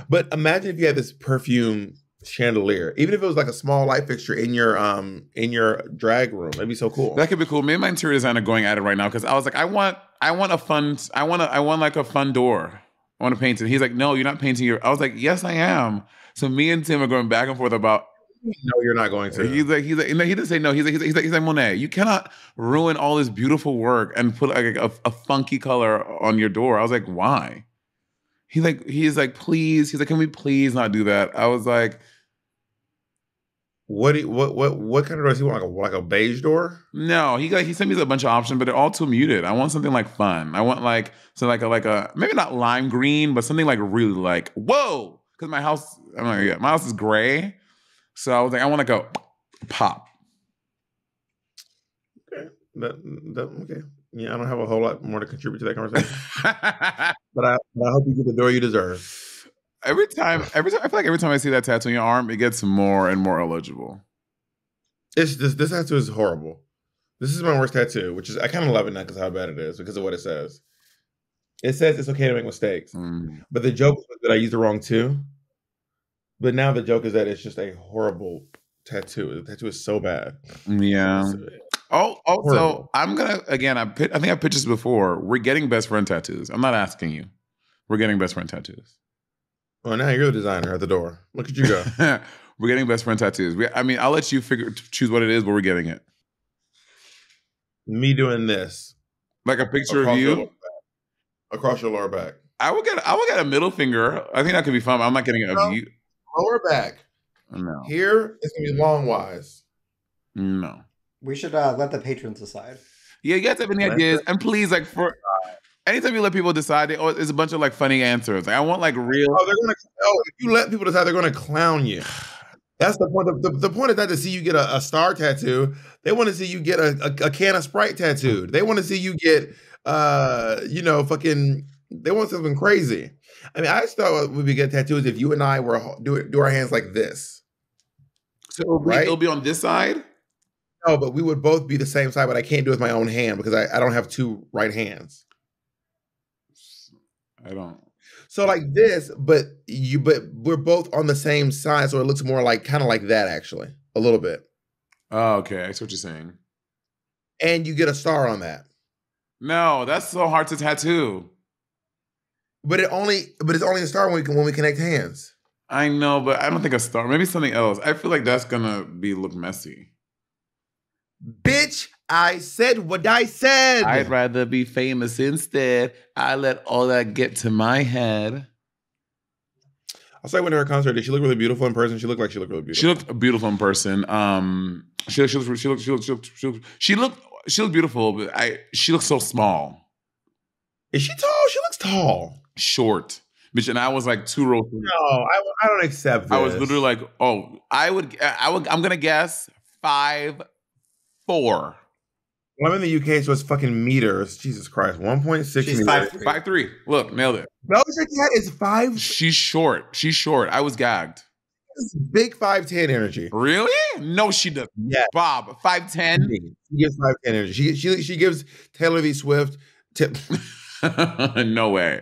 But imagine if you had this perfume chandelier, even if it was like a small light fixture in your drag room, that'd be so cool. That could be cool. Me and my interior designer going at it right now because I was like, I want like a fun door. I want to paint it. He's like, no, you're not painting your. I was like, yes, I am. So me and Tim are going back and forth about. No, you're not going to. He's like, no, he didn't say no. He's like, Monet, you cannot ruin all this beautiful work and put like a funky color on your door. I was like, why? He's like, please. He's like, can we please not do that? I was like, what kind of door does he want? Like a beige door? No, he sent me a bunch of options, but they're all too muted. I want something like fun. I want like a maybe not lime green, but something like really like whoa. Because my house is gray. So I was like, I want like a pop. Okay. Okay. Yeah, I don't have a whole lot more to contribute to that conversation. but I hope you get the door you deserve. Every time, I feel like every time I see that tattoo on your arm, it gets more and more illegible. This tattoo is horrible. This is my worst tattoo, which is I kind of love it now because how bad it is, because of what it says. It says it's okay to make mistakes. Mm. But the joke was that I used the wrong two. But now the joke is that it's just a horrible tattoo. The tattoo is so bad. Yeah. It's Also, horrible. I'm gonna again. I think I pitched this before. We're getting best friend tattoos. I'm not asking you. We're getting best friend tattoos. Well, now you're the designer at the door. Look at you go. We're getting best friend tattoos. I mean, I'll let you choose what it is, but we're getting it. Me doing this Like a picture of across your lower you. back. Across your lower back. I would get a middle finger. I think that could be fun. But I'm not getting it of No. you. Lower back. No. Here, it's going to be long wise. No. We should let the patrons decide. Yeah, you guys have any ideas? And please, like for anytime you let people decide, there's a bunch of like funny answers. Like, I want like real. Oh, they're going to. Oh, if you let people decide, they're going to clown you. That's the point. The point is not to see you get a star tattoo. They want to see you get a can of Sprite tattooed. They want to see you get, fucking. They want something crazy. I mean, I just thought what would be good tattoos if you and I were do our hands like this. So it'll be on this side. No, but we would both be the same side, but I can't do it with my own hand because I don't have two right hands. I don't. So like this, but we're both on the same side, so it looks more like kind of like that actually, a little bit. Oh, okay. I see what you're saying. And you get a star on that. No, that's so hard to tattoo. But it's only a star when we connect hands. I know, but I don't think a star. Maybe something else. I feel like that's gonna look messy. Bitch, I said what I said. I'd rather be famous instead. I let all that get to my head. I saw I went to her concert. Did she look really beautiful in person? She looked like she looked really beautiful. She looked beautiful in person. She looked beautiful, but she looks so small. Is she tall? She looks tall. Short. Bitch, and I was like 2 rows. No, I don't accept this. I was literally like, I'm gonna guess 5'4". Well, I'm in the UK, so it's fucking meters. Jesus Christ, 1.6 She's meters. 5'3". 5'3". Look, nailed it. Doja Cat is 5. She's short. I was gagged. Big 5'10" energy. Really? No, she doesn't. Yeah, Bob, 5'10". She gives 5'10" energy. She gives Taylor V. Swift. No way.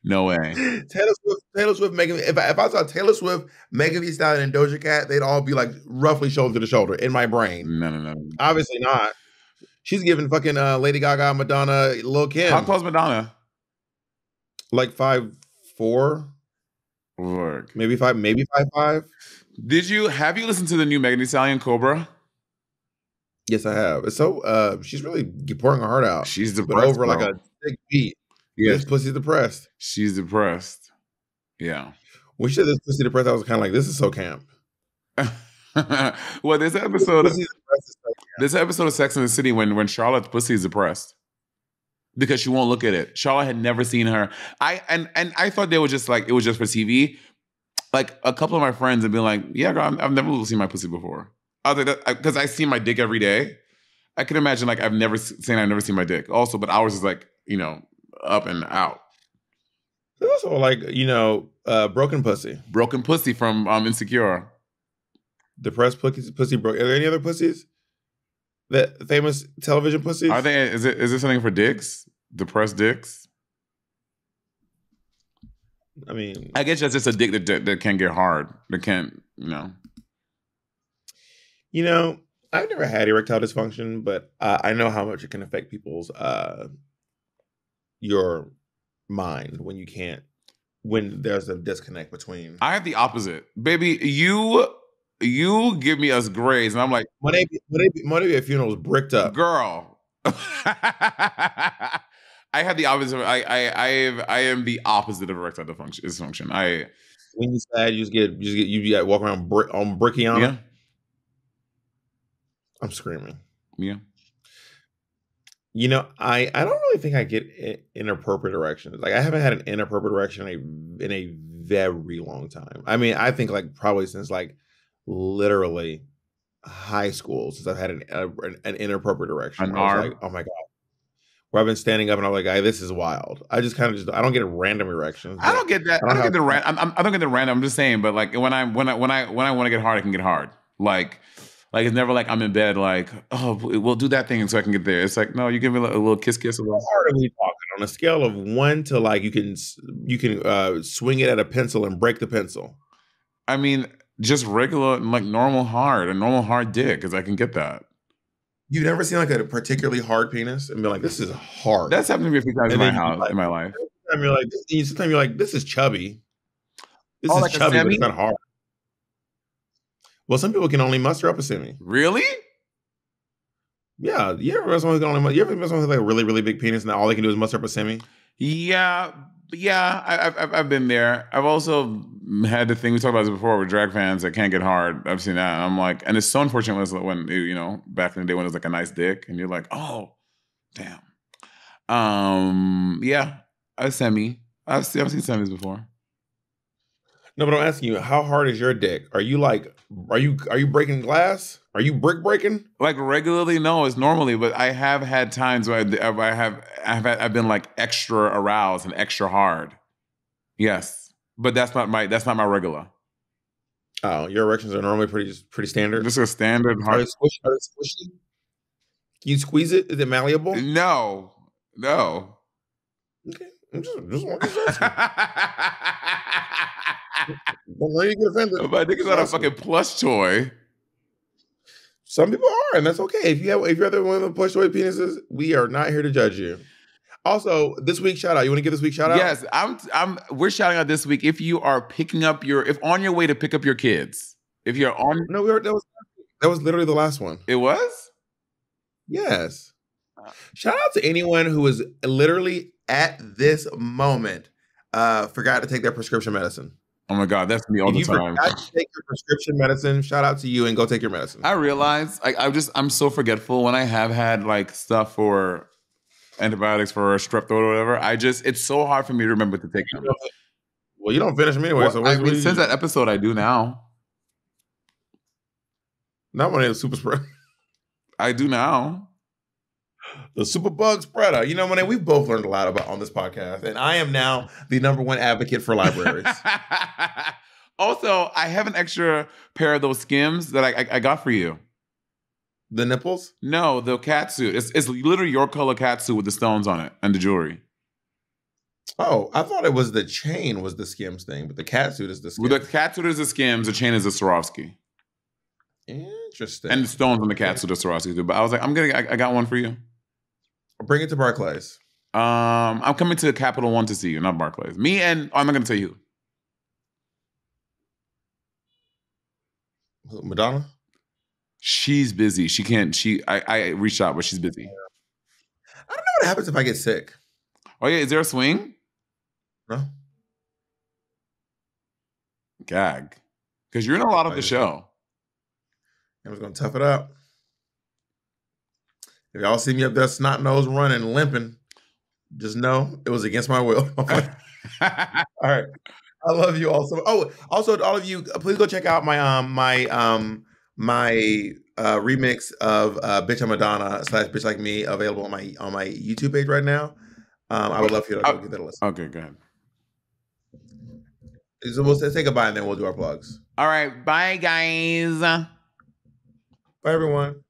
Taylor Swift making. If I saw Taylor Swift, Megan Thee Stallion, and Doja Cat, they'd all be like roughly shoulder to shoulder in my brain. No. Obviously not. She's giving fucking Lady Gaga, Madonna, Lil Kim. How tall is Madonna? Like 5'4", Look. maybe 5'5". Have you listened to the new Megan Thee Stallion, Cobra? Yes, I have. It's so she's really pouring her heart out. She's depressed, but over bro. like a thick beat. Yeah. This pussy's depressed. She's depressed. Yeah. When she said this pussy depressed, I was kind of like, this is so camp. Well, this episode Pussy's depressed is so camp. This episode of Sex and the City when Charlotte's pussy is depressed because she won't look at it. Charlotte had never seen her. I thought they were just like it was just for TV. Like a couple of my friends have been like, "Yeah, girl, I've never seen my pussy before." I was like, because I see my dick every day. I can imagine like I've never seen my dick. Also, but ours is like up and out. It's also like broken pussy, Broken pussy from Insecure. depressed pussy broke. Are there any other pussies? That famous television pussies? Are they? Is it something for dicks? Depressed dicks? I mean, I guess that's just a dick that can't get hard. That can't, I've never had erectile dysfunction, but I know how much it can affect people's your mind when there's a disconnect between. I have the opposite, baby. You give me us grays, and I'm like, Monet at funerals bricked up. girl. I have the opposite. I am the opposite of erectile dysfunction. When you sad, you get walk around on Brickiana. Yeah. I'm screaming. Yeah. I don't really think I get inappropriate erections. Like I haven't had an inappropriate erection in a very long time. I mean, I think like probably since like literally high school since I've had an inappropriate erection. I was like, oh my God. Where I've been standing up and I'm like, this is wild. I just kind of I don't get random erections. I don't get that. I don't get the random. I'm just saying, but like when I want to get hard, I can get hard. Like it's never like I'm in bed like, oh, we'll do that thing so I can get there. It's like, no, you give me a little kiss. How hard are we talking On a scale of 1 to like you can swing it at a pencil and break the pencil. I mean, just regular, like normal hard dick, because I can get that. You've never seen like a particularly hard penis and be like, this is hard. That's happened to me a few times in And my then house, in my life. Sometimes you're like, this is chubby. This Oh, is like a chubby, but semi? it's not hard. Well, some people can only muster up a semi. Really? Yeah, you ever met someone who can only, you ever met someone who has like a really, really big penis and all they can do is muster up a semi? Yeah, I've been there. I've also had the thing we talked about this before with drag fans that can't get hard. I've seen that, and I'm like, and it's so unfortunate when you know, back in the day when it was like a nice dick, and you're like, oh, damn. Yeah, a semi. I've seen semis before. No, but I'm asking you, how hard is your dick? Are you breaking glass? Are you brick breaking? Like regularly, no, it's normally, but I have had times where I've been like extra aroused and extra hard. Yes, but that's not my regular. Oh, your erections are normally pretty standard. Just a standard Are hard. they squishy? Can you squeeze it? Is it malleable? No. Okay, I'm just asking. Don't let you get offended. My dick is not a fucking plush toy. Some people are, and that's okay. If you're the one of the push toy penises, we are not here to judge you. Also, this week's shout out. You want to give this week's shout out? Yes, we're shouting out this week. If you are if on your way to pick up your kids, if you're on, No, that was literally the last one. it was. Yes. Shout out to anyone who is literally at this moment forgot to take their prescription medicine. Oh my God, that's me all If the you time. forgot to take your prescription medicine, shout out to you and go take your medicine. I realize I'm so forgetful when I have had like stuff for antibiotics for strep throat or whatever. It's so hard for me to remember to take them. Well, you don't finish them anyway. Well, since that episode, I do now. Not one of the super spread. I do now. The super bug spreader. You know, Monet, we've both learned a lot about on this podcast, and I am now the #1 advocate for libraries. Also, I have an extra pair of those Skims that I got for you. The nipples? No, the cat suit. It's literally your color cat suit with the stones on it and the jewelry. Oh, I thought it was the chain was the Skims thing, but the cat suit is the Skims. Well, the cat suit is the Skims, the chain is the Swarovski. Interesting. And the stones on the cat suit are Swarovski too. But I was like, I got one for you. Bring it to Barclays. I'm coming to Capital One to see you, not Barclays. I'm not going to tell you who. Madonna? She's busy. She can't. I reached out, but she's busy. I don't know what happens if I get sick. Oh yeah, is there a swing? No. Gag. Because you're in a lot of the show. I was going to tough it up. If y'all see me up there snot nose running, limping, just know it was against my will. All right. I love you all so much. Oh, also all of you, please go check out my remix of Bitch I'm Madonna / Bitch Like Me available on my YouTube page right now. I would love for you to go give that a listen. Okay, go ahead. So we'll say goodbye and then we'll do our plugs. All right, bye guys. Bye everyone.